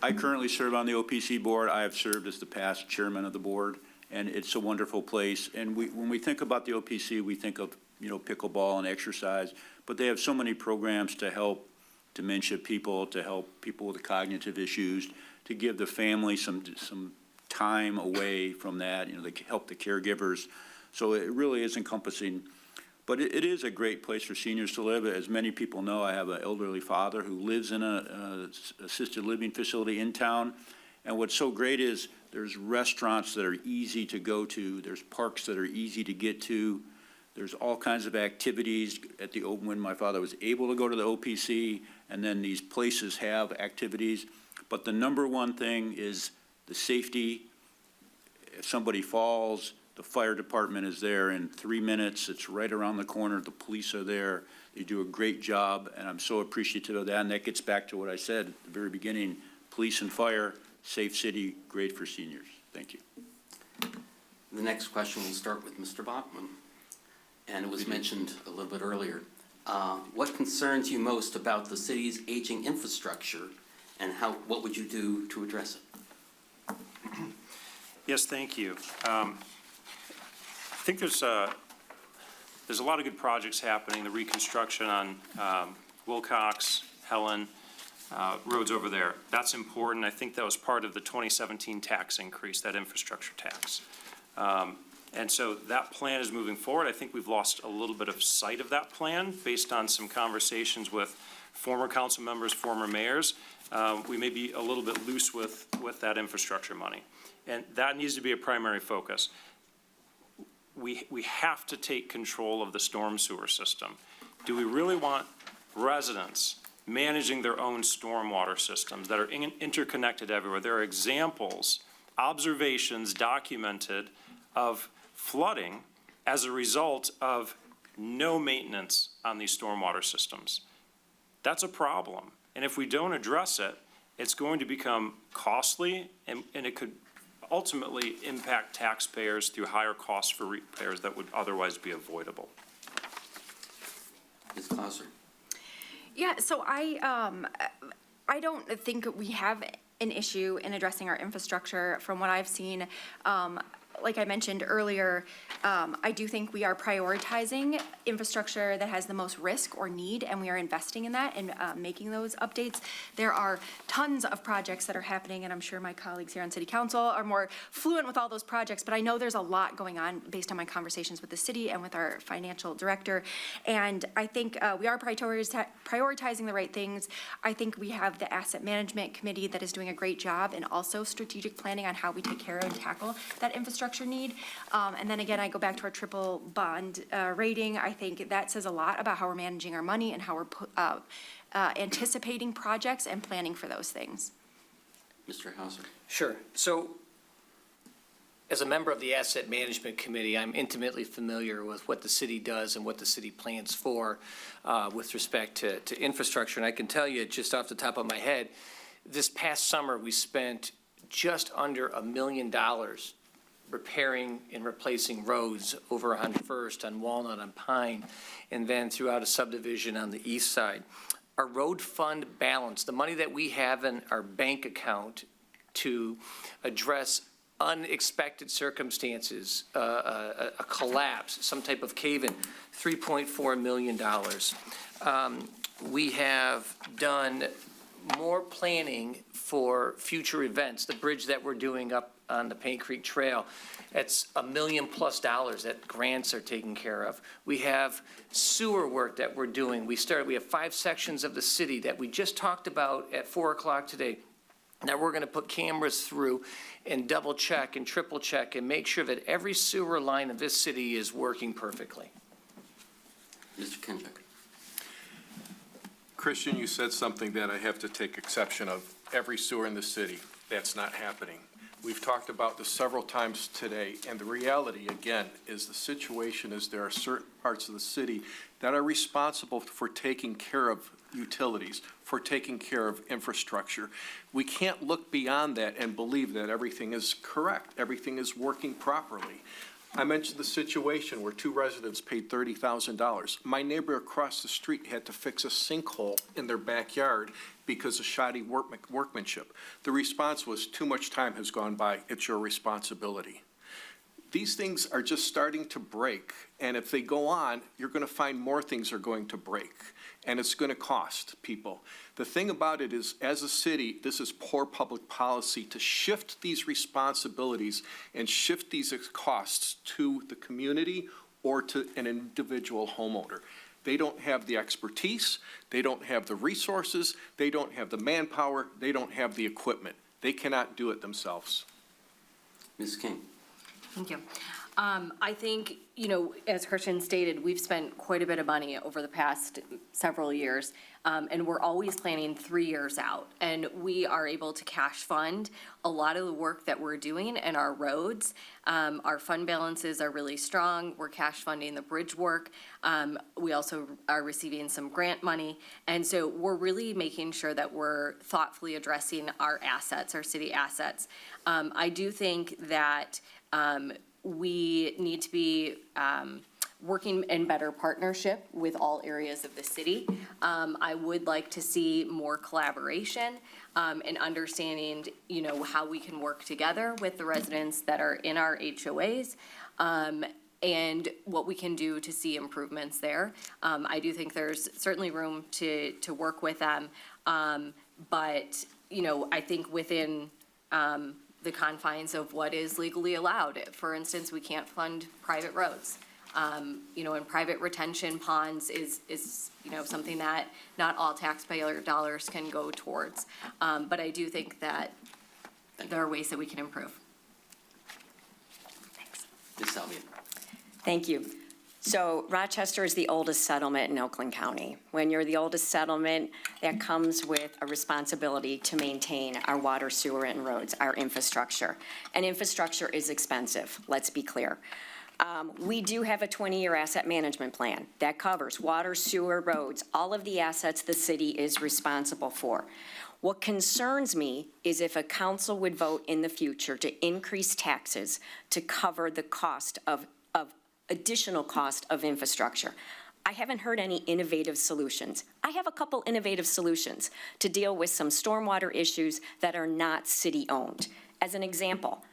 I currently serve on the OPC board. I have served as the past chairman of the board, and it's a wonderful place. And when we think about the OPC, we think of pickleball and exercise, but they have so many programs to help dementia people, to help people with cognitive issues, to give the family some time away from that, to help the caregivers. So it really is encompassing. But it is a great place for seniors to live. As many people know, I have an elderly father who lives in a assisted living facility in town. And what's so great is there's restaurants that are easy to go to. There's parks that are easy to get to. There's all kinds of activities at the when my father was able to go to the OPC, and then these places have activities. But the number one thing is the safety. If somebody falls, the fire department is there in 3 minutes. It's right around the corner. The police are there. They do a great job, and I'm so appreciative of that. And that gets back to what I said at the very beginning. Police and fire, safe city, great for seniors. Thank you. The next question will start with Mr. Bachman. And it was mentioned a little bit earlier. What concerns you most about the city's aging infrastructure, and what would you do to address it? Yes, thank you. I think there's a lot of good projects happening. The reconstruction on Wilcox, Helen, roads over there. That's important. I think that was part of the 2017 tax increase, that infrastructure tax. And so that plan is moving forward. I think we've lost a little bit of sight of that plan based on some conversations with former council members, former mayors. We may be a little bit loose with that infrastructure money. And that needs to be a primary focus. We have to take control of the storm sewer system. Do we really want residents managing their own stormwater systems that are interconnected everywhere? There are examples, observations documented of flooding as a result of no maintenance on these stormwater systems. That's a problem. And if we don't address it, it's going to become costly, and it could ultimately impact taxpayers through higher costs for repairs that would otherwise be avoidable. Ms. Clauser. Yeah, so I don't think we have an issue in addressing our infrastructure. From what I've seen, like I mentioned earlier, I do think we are prioritizing infrastructure that has the most risk or need, and we are investing in that and making those updates. There are tons of projects that are happening, and I'm sure my colleagues here on City Council are more fluent with all those projects, but I know there's a lot going on based on my conversations with the city and with our financial director. And I think we are prioritizing the right things. I think we have the Asset Management Committee that is doing a great job, and also strategic planning on how we take care of and tackle that infrastructure need. And then again, I go back to our triple bond rating. I think that says a lot about how we're managing our money and how we're anticipating projects and planning for those things. Mr. Hauser. Sure. So as a member of the Asset Management Committee, I'm intimately familiar with what the city does and what the city plans for with respect to infrastructure. And I can tell you just off the top of my head, this past summer, we spent just under $1 million repairing and replacing roads over on First, on Walnut, on Pine, and then throughout a subdivision on the east side. Our road fund balance, the money that we have in our bank account to address unexpected circumstances, a collapse, some type of cave-in, $3.4 million. We have done more planning for future events. The bridge that we're doing up on the Paint Creek Trail, it's $1 million+ that grants are taken care of. We have sewer work that we're doing. We have 5 sections of the city that we just talked about at 4 o'clock today. Now we're going to put cameras through and double check and triple check and make sure that every sewer line of this city is working perfectly. Mr. Kinchuk. Christian, you said something that I have to take exception of. Every sewer in the city, that's not happening. We've talked about this several times today, and the reality, again, is the situation is there are certain parts of the city that are responsible for taking care of utilities, for taking care of infrastructure. We can't look beyond that and believe that everything is correct, everything is working properly. I mentioned the situation where 2 residents paid $30,000. My neighbor across the street had to fix a sinkhole in their backyard because of shoddy workmanship. The response was, too much time has gone by, it's your responsibility. These things are just starting to break, and if they go on, you're going to find more things are going to break, and it's going to cost people. The thing about it is, as a city, this is poor public policy to shift these responsibilities and shift these costs to the community or to an individual homeowner. They don't have the expertise, they don't have the resources, they don't have the manpower, they don't have the equipment. They cannot do it themselves. Ms. King? Thank you. I think, as Christian stated, we've spent quite a bit of money over the past several years, and we're always planning 3 years out. And we are able to cash fund a lot of the work that we're doing in our roads. Our fund balances are really strong. We're cash funding the bridge work. We also are receiving some grant money. And so we're really making sure that we're thoughtfully addressing our assets, our city assets. I do think that we need to be working in better partnership with all areas of the city. I would like to see more collaboration and understanding, how we can work together with the residents that are in our HOAs and what we can do to see improvements there. I do think there's certainly room to work with them, but, I think within the confines of what is legally allowed. For instance, we can't fund private roads. And private retention ponds is something that not all taxpayer dollars can go towards. But I do think that there are ways that we can improve. Thanks. Ms. Salvia? Thank you. So Rochester is the oldest settlement in Oakland County. When you're the oldest settlement, that comes with a responsibility to maintain our water, sewer, and roads, our infrastructure. And infrastructure is expensive, let's be clear. We do have a 20-year asset management plan that covers water, sewer, roads, all of the assets the city is responsible for. What concerns me is if a council would vote in the future to increase taxes to cover the cost of additional cost of infrastructure. I haven't heard any innovative solutions. I have a couple innovative solutions to deal with some stormwater issues that are not city-owned. As an example,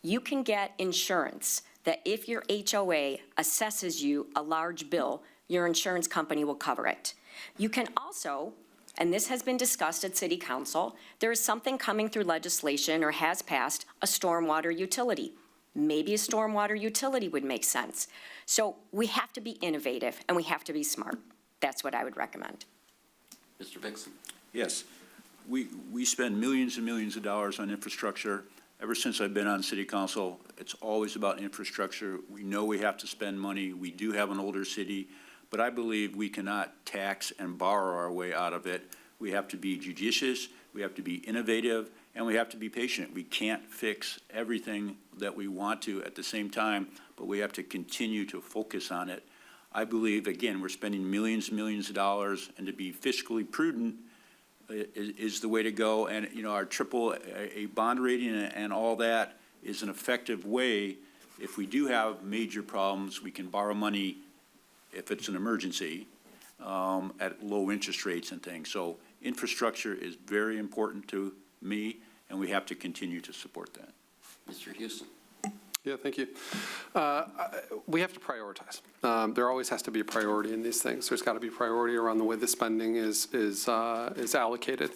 you can get insurance that if your HOA assesses you a large bill, your insurance company will cover it. You can also, and this has been discussed at City Council, there is something coming through legislation or has passed, a stormwater utility. Maybe a stormwater utility would make sense. So we have to be innovative and we have to be smart. That's what I would recommend. Mr. Vixen? Yes, we spend millions and millions of dollars on infrastructure. Ever since I've been on city council, it's always about infrastructure. We know we have to spend money. We do have an older city, but I believe we cannot tax and borrow our way out of it. We have to be judicious, we have to be innovative, and we have to be patient. We can't fix everything that we want to at the same time, but we have to continue to focus on it. I believe, again, we're spending millions and millions of dollars, and to be fiscally prudent is the way to go. And, our AAA bond rating and all that is an effective way. If we do have major problems, we can borrow money if it's an emergency at low interest rates and things. So infrastructure is very important to me, and we have to continue to support that. Mr. Houston? Yeah, thank you. We have to prioritize. There always has to be a priority in these things. There's got to be priority around the way the spending is allocated.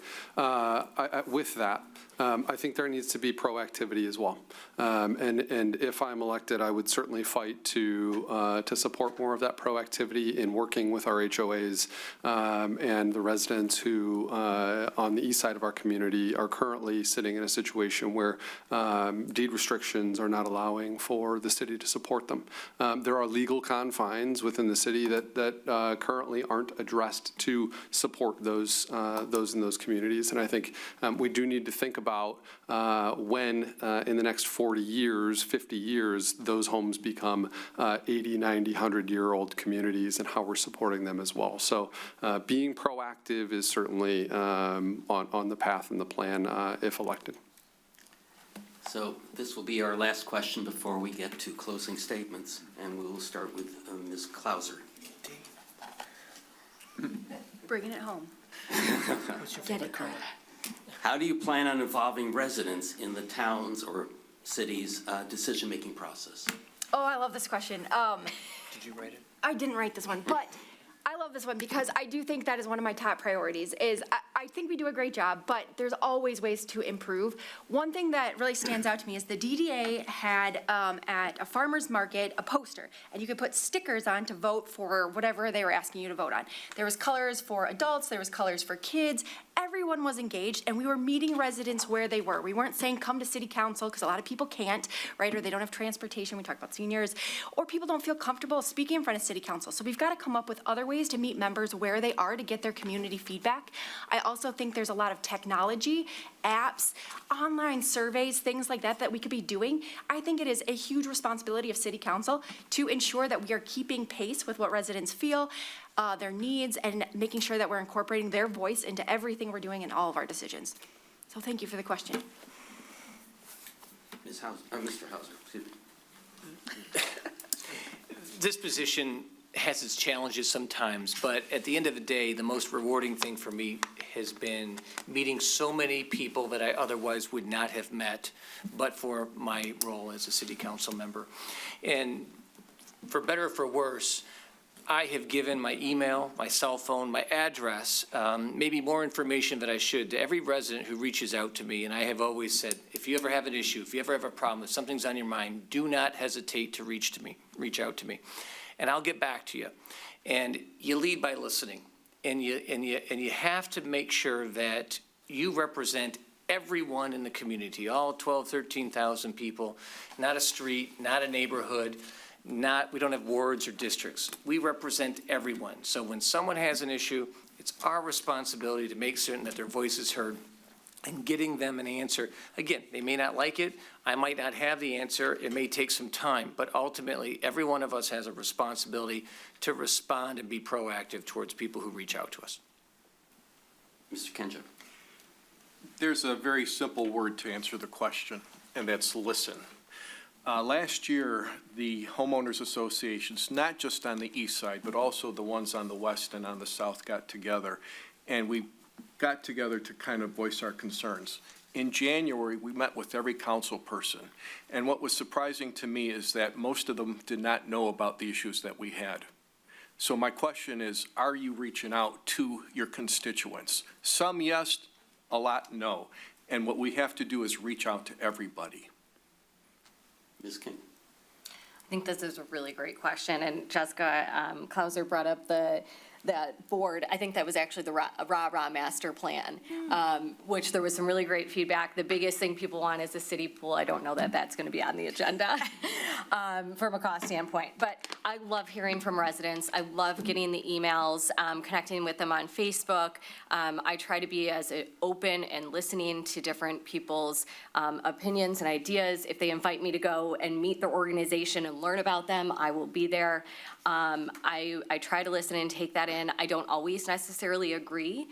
With that, I think there needs to be proactivity as well. And if I'm elected, I would certainly fight to support more of that proactivity in working with our HOAs and the residents who, on the east side of our community, are currently sitting in a situation where deed restrictions are not allowing for the city to support them. There are legal confines within the city that currently aren't addressed to support those in those communities. And I think we do need to think about when in the next 40 years, 50 years, those homes become 80, 90, 100-year-old communities and how we're supporting them as well. So being proactive is certainly on the path and the plan if elected. So this will be our last question before we get to closing statements, and we will start with Ms. Klauser. Bringing it home. Get it, Carl. How do you plan on involving residents in the town's or city's decision-making process? Oh, I love this question. Did you write it? I didn't write this one, but I love this one because I do think that is one of my top priorities. I think we do a great job, but there's always ways to improve. One thing that really stands out to me is the DDA had at a farmer's market a poster, and you could put stickers on to vote for whatever they were asking you to vote on. There was colors for adults, there was colors for kids. Everyone was engaged, and we were meeting residents where they were. We weren't saying, come to city council, because a lot of people can't, right? Or they don't have transportation, we talk about seniors, or people don't feel comfortable speaking in front of city council. So we've got to come up with other ways to meet members where they are to get their community feedback. I also think there's a lot of technology, apps, online surveys, things like that we could be doing. I think it is a huge responsibility of city council to ensure that we are keeping pace with what residents feel, their needs, and making sure that we're incorporating their voice into everything we're doing in all of our decisions. So thank you for the question. Ms. Hauser, Mr. Hauser, excuse me. This position has its challenges sometimes, but at the end of the day, the most rewarding thing for me has been meeting so many people that I otherwise would not have met, but for my role as a city council member. And for better or for worse, I have given my email, my cell phone, my address, maybe more information than I should to every resident who reaches out to me. And I have always said, if you ever have an issue, if you ever have a problem, if something's on your mind, do not hesitate to reach out to me. And I'll get back to you. And you lead by listening. And you have to make sure that you represent everyone in the community, all 12, 13,000 people, not a street, not a neighborhood. We don't have wards or districts. We represent everyone. So when someone has an issue, it's our responsibility to make certain that their voice is heard and getting them an answer. Again, they may not like it. I might not have the answer. It may take some time, but ultimately, every one of us has a responsibility to respond and be proactive towards people who reach out to us. Mr. Kenjo. There's a very simple word to answer the question, and that's listen. Last year, the homeowners associations, not just on the east side, but also the ones on the west and on the south got together, and we got together to kind of voice our concerns. In January, we met with every council person, and what was surprising to me is that most of them did not know about the issues that we had. So my question is, are you reaching out to your constituents? Some yes, a lot no. And what we have to do is reach out to everybody. Ms. King. I think this is a really great question, and Jessica Klauser brought up that board. I think that was actually the Rah Master Plan, which there was some really great feedback. The biggest thing people want is a city pool. I don't know that that's going to be on the agenda from a cost standpoint, but I love hearing from residents. I love getting the emails, connecting with them on Facebook. I try to be as open and listening to different people's opinions and ideas. If they invite me to go and meet their organization and learn about them, I will be there. I try to listen and take that in. I don't always necessarily agree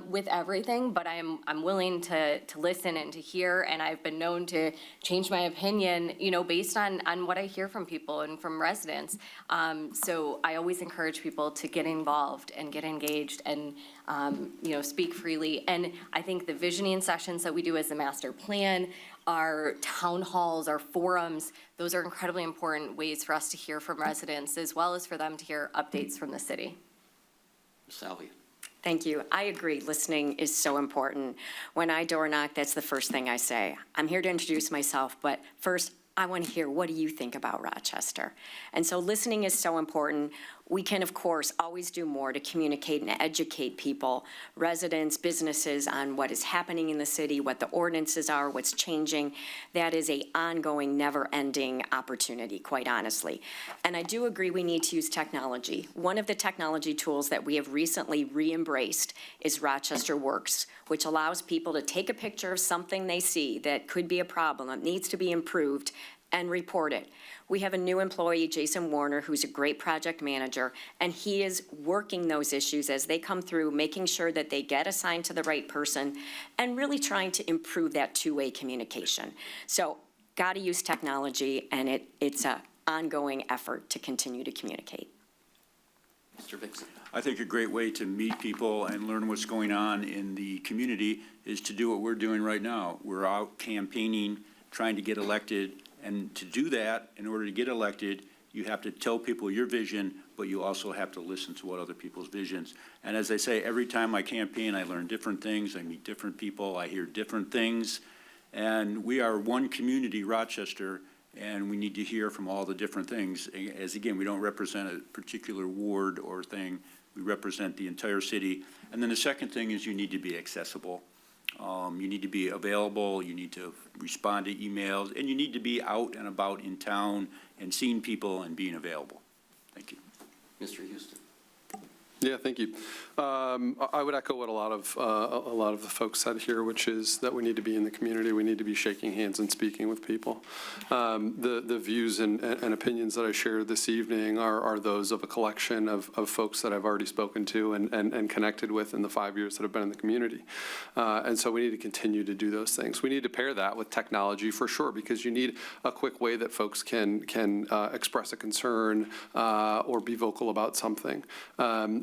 with everything, but I'm willing to listen and to hear, and I've been known to change my opinion, based on what I hear from people and from residents. So I always encourage people to get involved and get engaged and, speak freely. And I think the visioning sessions that we do as the master plan, our town halls, our forums, those are incredibly important ways for us to hear from residents as well as for them to hear updates from the city. Ms. Salvia. Thank you. I agree. Listening is so important. When I door knock, that's the first thing I say. I'm here to introduce myself, but first, I want to hear, what do you think about Rochester? And so listening is so important. We can, of course, always do more to communicate and educate people, residents, businesses, on what is happening in the city, what the ordinances are, what's changing. That is an ongoing, never-ending opportunity, quite honestly. And I do agree we need to use technology. One of the technology tools that we have recently re-embraced is Rochester Works, which allows people to take a picture of something they see that could be a problem, that needs to be improved, and report it. We have a new employee, Jason Warner, who's a great project manager, and he is working those issues as they come through, making sure that they get assigned to the right person, and really trying to improve that two-way communication. So, gotta use technology, and it's an ongoing effort to continue to communicate. Mr. Vixen. I think a great way to meet people and learn what's going on in the community is to do what we're doing right now. We're out campaigning trying to get elected. And to do that, in order to get elected, you have to tell people your vision, but you also have to listen to what other people's visions. And as I say, every time I campaign, I learn different things, I meet different people, I hear different things. And we are one community, Rochester, and we need to hear from all the different things. As again, we don't represent a particular ward or thing, we represent the entire city. And then the second thing is you need to be accessible. You need to be available, you need to respond to emails, and you need to be out and about in town and seeing people and being available. Thank you. Mr. Houston. Yeah, thank you. I would echo what a lot of the folks said here, which is that we need to be in the community. We need to be shaking hands and speaking with people. The views and opinions that I share this evening are those of a collection of folks that I've already spoken to and connected with in the 5 years that I've been in the community. And so we need to continue to do those things. We need to pair that with technology for sure, because you need a quick way that folks can express a concern or be vocal about something.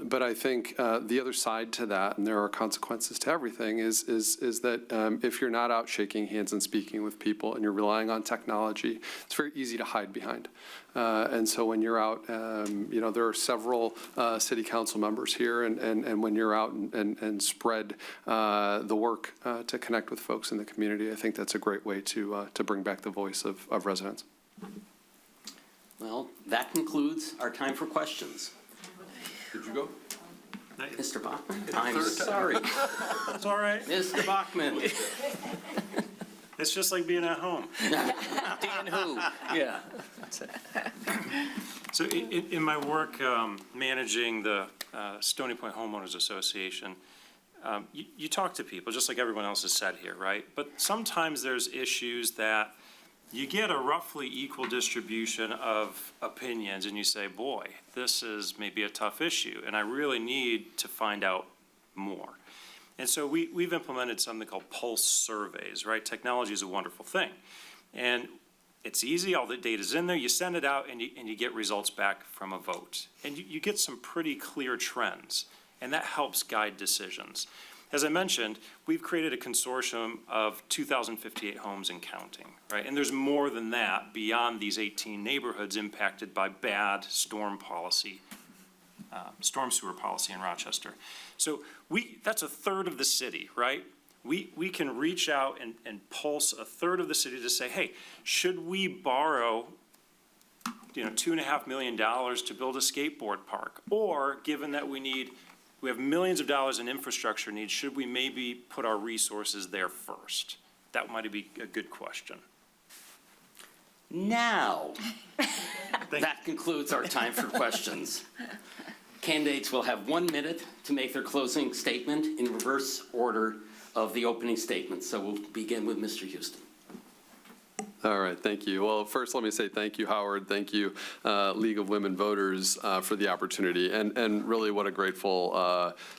But I think the other side to that, and there are consequences to everything, is that if you're not out shaking hands and speaking with people and you're relying on technology, it's very easy to hide behind. And so when you're out, there are several city council members here, and when you're out and spread the work to connect with folks in the community, I think that's a great way to bring back the voice of residents. Well, that concludes our time for questions. Did you go? Mr. Bachman? I'm sorry. That's all right. Mr. Bachman. It's just like being at home. Dan who? Yeah. So in my work managing the Stony Point Homeowners Association, you talk to people, just like everyone else has said here, right? But sometimes there's issues that you get a roughly equal distribution of opinions, and you say, boy, this is maybe a tough issue, and I really need to find out more. And so we've implemented something called pulse surveys, right? Technology is a wonderful thing. And it's easy, all the data's in there, you send it out, and you get results back from a vote. And you get some pretty clear trends, and that helps guide decisions. As I mentioned, we've created a consortium of 2,058 homes and counting, right? And there's more than that beyond these 18 neighborhoods impacted by bad storm policy, storm sewer policy in Rochester. So that's a third of the city, right? We can reach out and pulse a third of the city to say, hey, should we borrow $2.5 million to build a skateboard park? Or given that we have millions of dollars in infrastructure needs, should we maybe put our resources there first? That might be a good question. Now, that concludes our time for questions. Candidates will have 1 minute to make their closing statement in reverse order of the opening statement. So we'll begin with Mr. Houston. All right, thank you. Well, first let me say thank you, Howard. Thank you, League of Women Voters, for the opportunity. And really what a grateful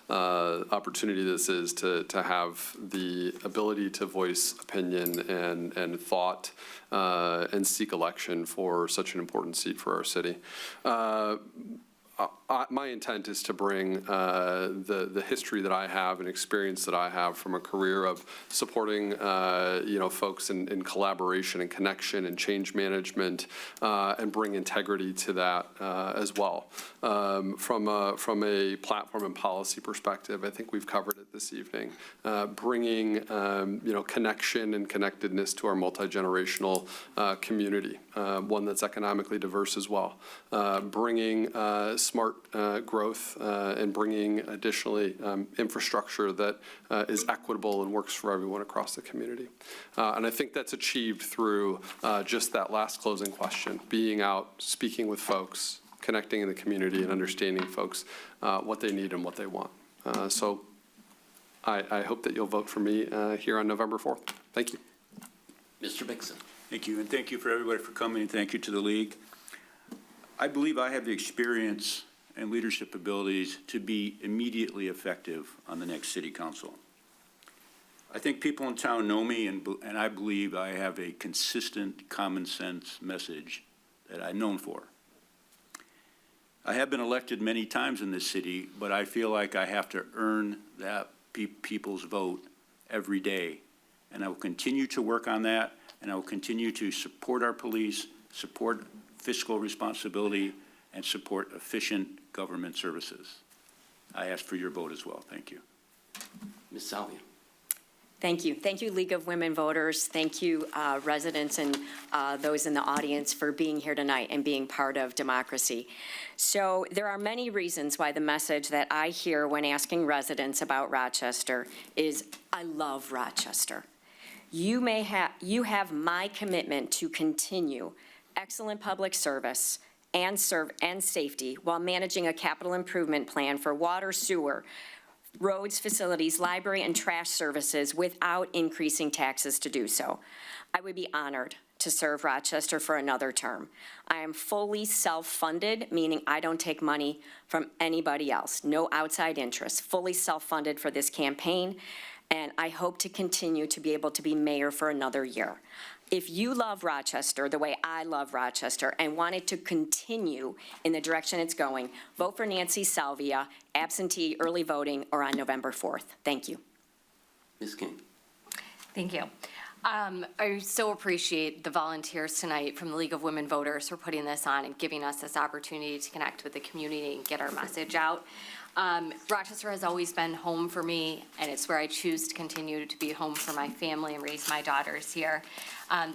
opportunity this is to have the ability to voice opinion and thought and seek election for such an important seat for our city. My intent is to bring the history that I have and experience that I have from a career of supporting, folks in collaboration and connection and change management, and bring integrity to that as well. From a platform and policy perspective, I think we've covered it this evening. Bringing, connection and connectedness to our multi-generational community, one that's economically diverse as well. Bringing smart growth and bringing additionally infrastructure that is equitable and works for everyone across the community. And I think that's achieved through just that last closing question, being out, speaking with folks, connecting in the community and understanding folks what they need and what they want. So I hope that you'll vote for me here on November 4th. Thank you. Mr. Bixon. Thank you, and thank you for everybody for coming, and thank you to the League. I believe I have the experience and leadership abilities to be immediately effective on the next city council. I think people in town know me, and I believe I have a consistent, common sense message that I'm known for. I have been elected many times in this city, but I feel like I have to earn that people's vote every day, and I will continue to work on that. and I will continue to support our police, support fiscal responsibility, and support efficient government services. I ask for your vote as well. Thank you. Ms. Salvia. Thank you. Thank you, League of Women Voters. Thank you, residents and those in the audience for being here tonight and being part of democracy. So there are many reasons why the message that I hear when asking residents about Rochester is, I love Rochester. You have my commitment to continue excellent public service and safety while managing a capital improvement plan for water, sewer, roads, facilities, library, and trash services without increasing taxes to do so. I would be honored to serve Rochester for another term. I am fully self-funded, meaning I don't take money from anybody else, no outside interests, fully self-funded for this campaign, and I hope to continue to be able to be mayor for another year. If you love Rochester the way I love Rochester and want it to continue in the direction it's going, vote for Nancy Salvia, absentee, early voting, or on November 4th. Thank you. Ms. King. Thank you. I so appreciate the volunteers tonight from the League of Women Voters for putting this on and giving us this opportunity to connect with the community and get our message out. Rochester has always been home for me, and it's where I choose to continue to be home for my family and raise my daughters here.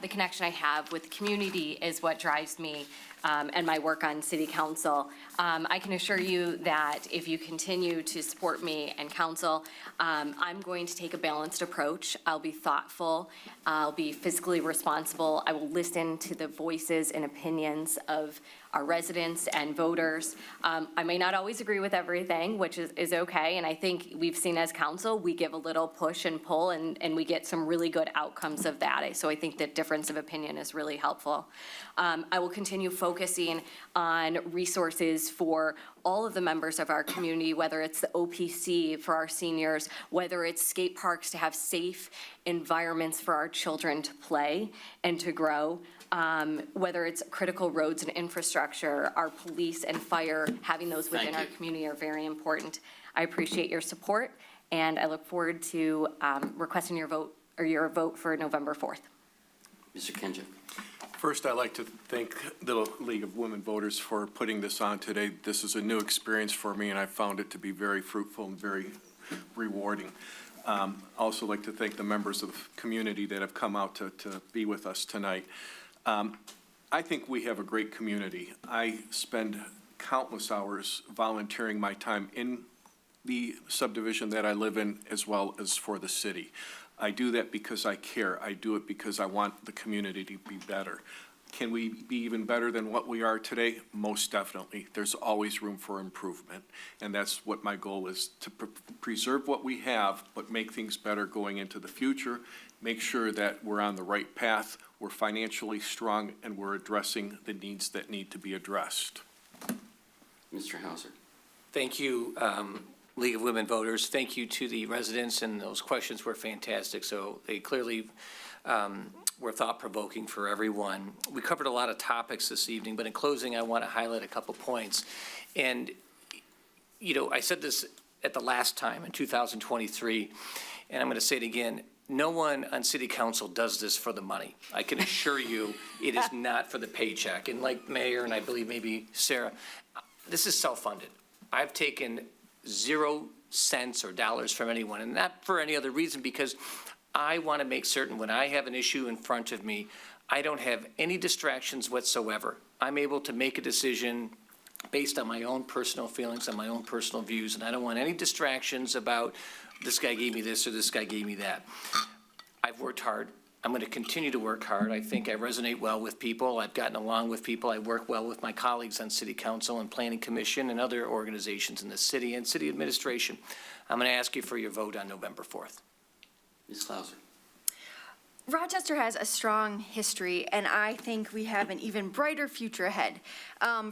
The connection I have with the community is what drives me and my work on city council. I can assure you that if you continue to support me and council, I'm going to take a balanced approach. I'll be thoughtful. I'll be fiscally responsible. I will listen to the voices and opinions of our residents and voters. I may not always agree with everything, which is okay, and I think we've seen as council, we give a little push and pull, and we get some really good outcomes of that. So I think that difference of opinion is really helpful. I will continue focusing on resources for all of the members of our community, whether it's the OPC for our seniors, whether it's skate parks to have safe environments for our children to play and to grow, whether it's critical roads and infrastructure, our police and fire, having those within our community are very important. I appreciate your support, and I look forward to requesting your vote for November 4th. Mr. Kenjic. First, I'd like to thank the League of Women Voters for putting this on today. This is a new experience for me, and I found it to be very fruitful and very rewarding. Also like to thank the members of the community that have come out to be with us tonight. I think we have a great community. I spend countless hours volunteering my time in the subdivision that I live in as well as for the city. I do that because I care. I do it because I want the community to be better. Can we be even better than what we are today? Most definitely. There's always room for improvement. And that's what my goal is, to preserve what we have, but make things better going into the future, make sure that we're on the right path, we're financially strong, and we're addressing the needs that need to be addressed. Mr. Hauser. Thank you, League of Women Voters. Thank you to the residents, and those questions were fantastic. So they clearly were thought-provoking for everyone. We covered a lot of topics this evening, but in closing, I want to highlight a couple points. And, you know, I said this at the last time in 2023, and I'm going to say it again. No one on city council does this for the money. I can assure you it is not for the paycheck. And like Mayor, and I believe maybe Sarah, this is self-funded. I've taken 0 cents or dollars from anyone, and not for any other reason, because I want to make certain when I have an issue in front of me, I don't have any distractions whatsoever. I'm able to make a decision based on my own personal feelings and my own personal views, and I don't want any distractions about this guy gave me this or this guy gave me that. I've worked hard. I'm going to continue to work hard. I think I resonate well with people. I've gotten along with people. I work well with my colleagues on City Council and Planning Commission and other organizations in the city and city administration. I'm going to ask you for your vote on November 4th. Ms. Klauser. Rochester has a strong history, and I think we have an even brighter future ahead.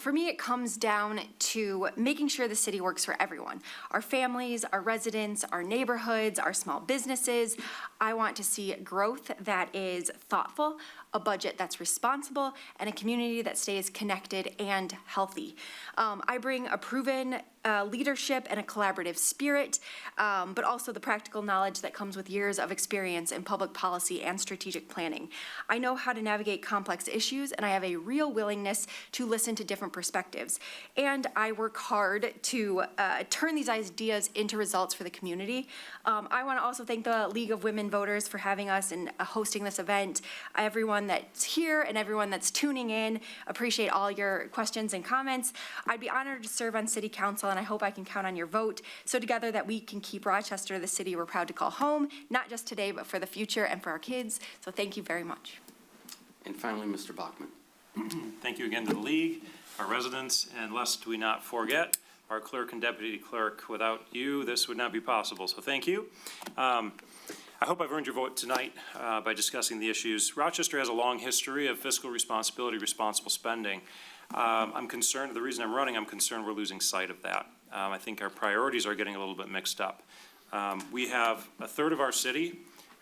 For me, it comes down to making sure the city works for everyone. Our families, our residents, our neighborhoods, our small businesses. I want to see growth that is thoughtful, a budget that's responsible, and a community that stays connected and healthy. I bring a proven leadership and a collaborative spirit, but also the practical knowledge that comes with years of experience in public policy and strategic planning. I know how to navigate complex issues, and I have a real willingness to listen to different perspectives. And I work hard to turn these ideas into results for the community. I want to also thank the League of Women Voters for having us and hosting this event. Everyone that's here and everyone that's tuning in, appreciate all your questions and comments. I'd be honored to serve on City Council, and I hope I can count on your vote so together that we can keep Rochester the city we're proud to call home, not just today, but for the future and for our kids. So thank you very much. And finally, Mr. Bachman. Thank you again to the league, our residents, and lest we not forget, our clerk and deputy clerk. Without you, this would not be possible, so thank you. I hope I've earned your vote tonight by discussing the issues. Rochester has a long history of fiscal responsibility, responsible spending. I'm concerned, the reason I'm running, I'm concerned we're losing sight of that. I think our priorities are getting a little bit mixed up. We have a third of our city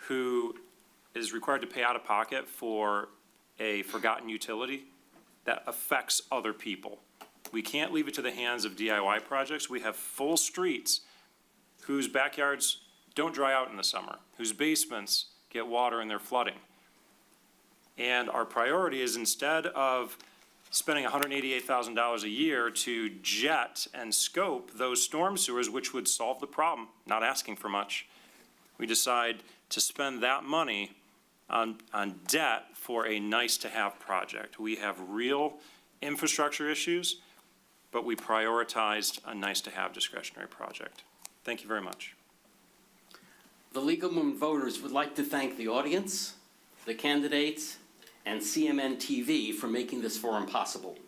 who is required to pay out of pocket for a forgotten utility that affects other people. We can't leave it to the hands of DIY projects. We have full streets whose backyards don't dry out in the summer, whose basements get water and they're flooding. And our priority is, instead of spending $188,000 a year to jet and scope those storm sewers, which would solve the problem, not asking for much, we decide to spend that money on debt for a nice-to-have project. We have real infrastructure issues, but we prioritized a nice-to-have discretionary project. Thank you very much. The League of Women Voters would like to thank the audience, the candidates, and CMN TV for making this forum possible.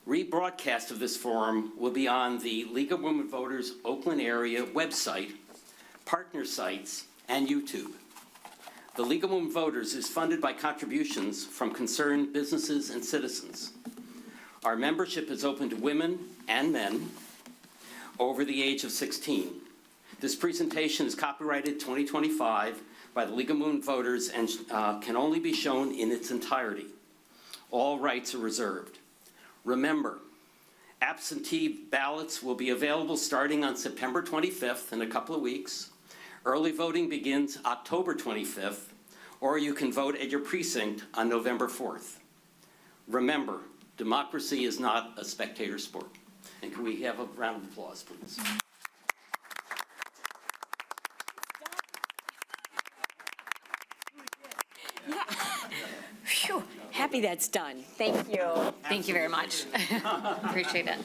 Rebroadcast of this forum will be on the League of Women Voters Oakland area website, partner sites, and YouTube. The League of Women Voters is funded by contributions from concerned businesses and citizens. Our membership is open to women and men over the age of 16. This presentation is copyrighted 2025 by the League of Women Voters and can only be shown in its entirety. All rights are reserved. Remember, absentee ballots will be available starting on September 25th in a couple of weeks. Early voting begins October 25th, or you can vote at your precinct on November 4th. Remember, democracy is not a spectator sport. And can we have a round of applause, please? Phew, happy that's done. Thank you. Thank you very much. Appreciate it.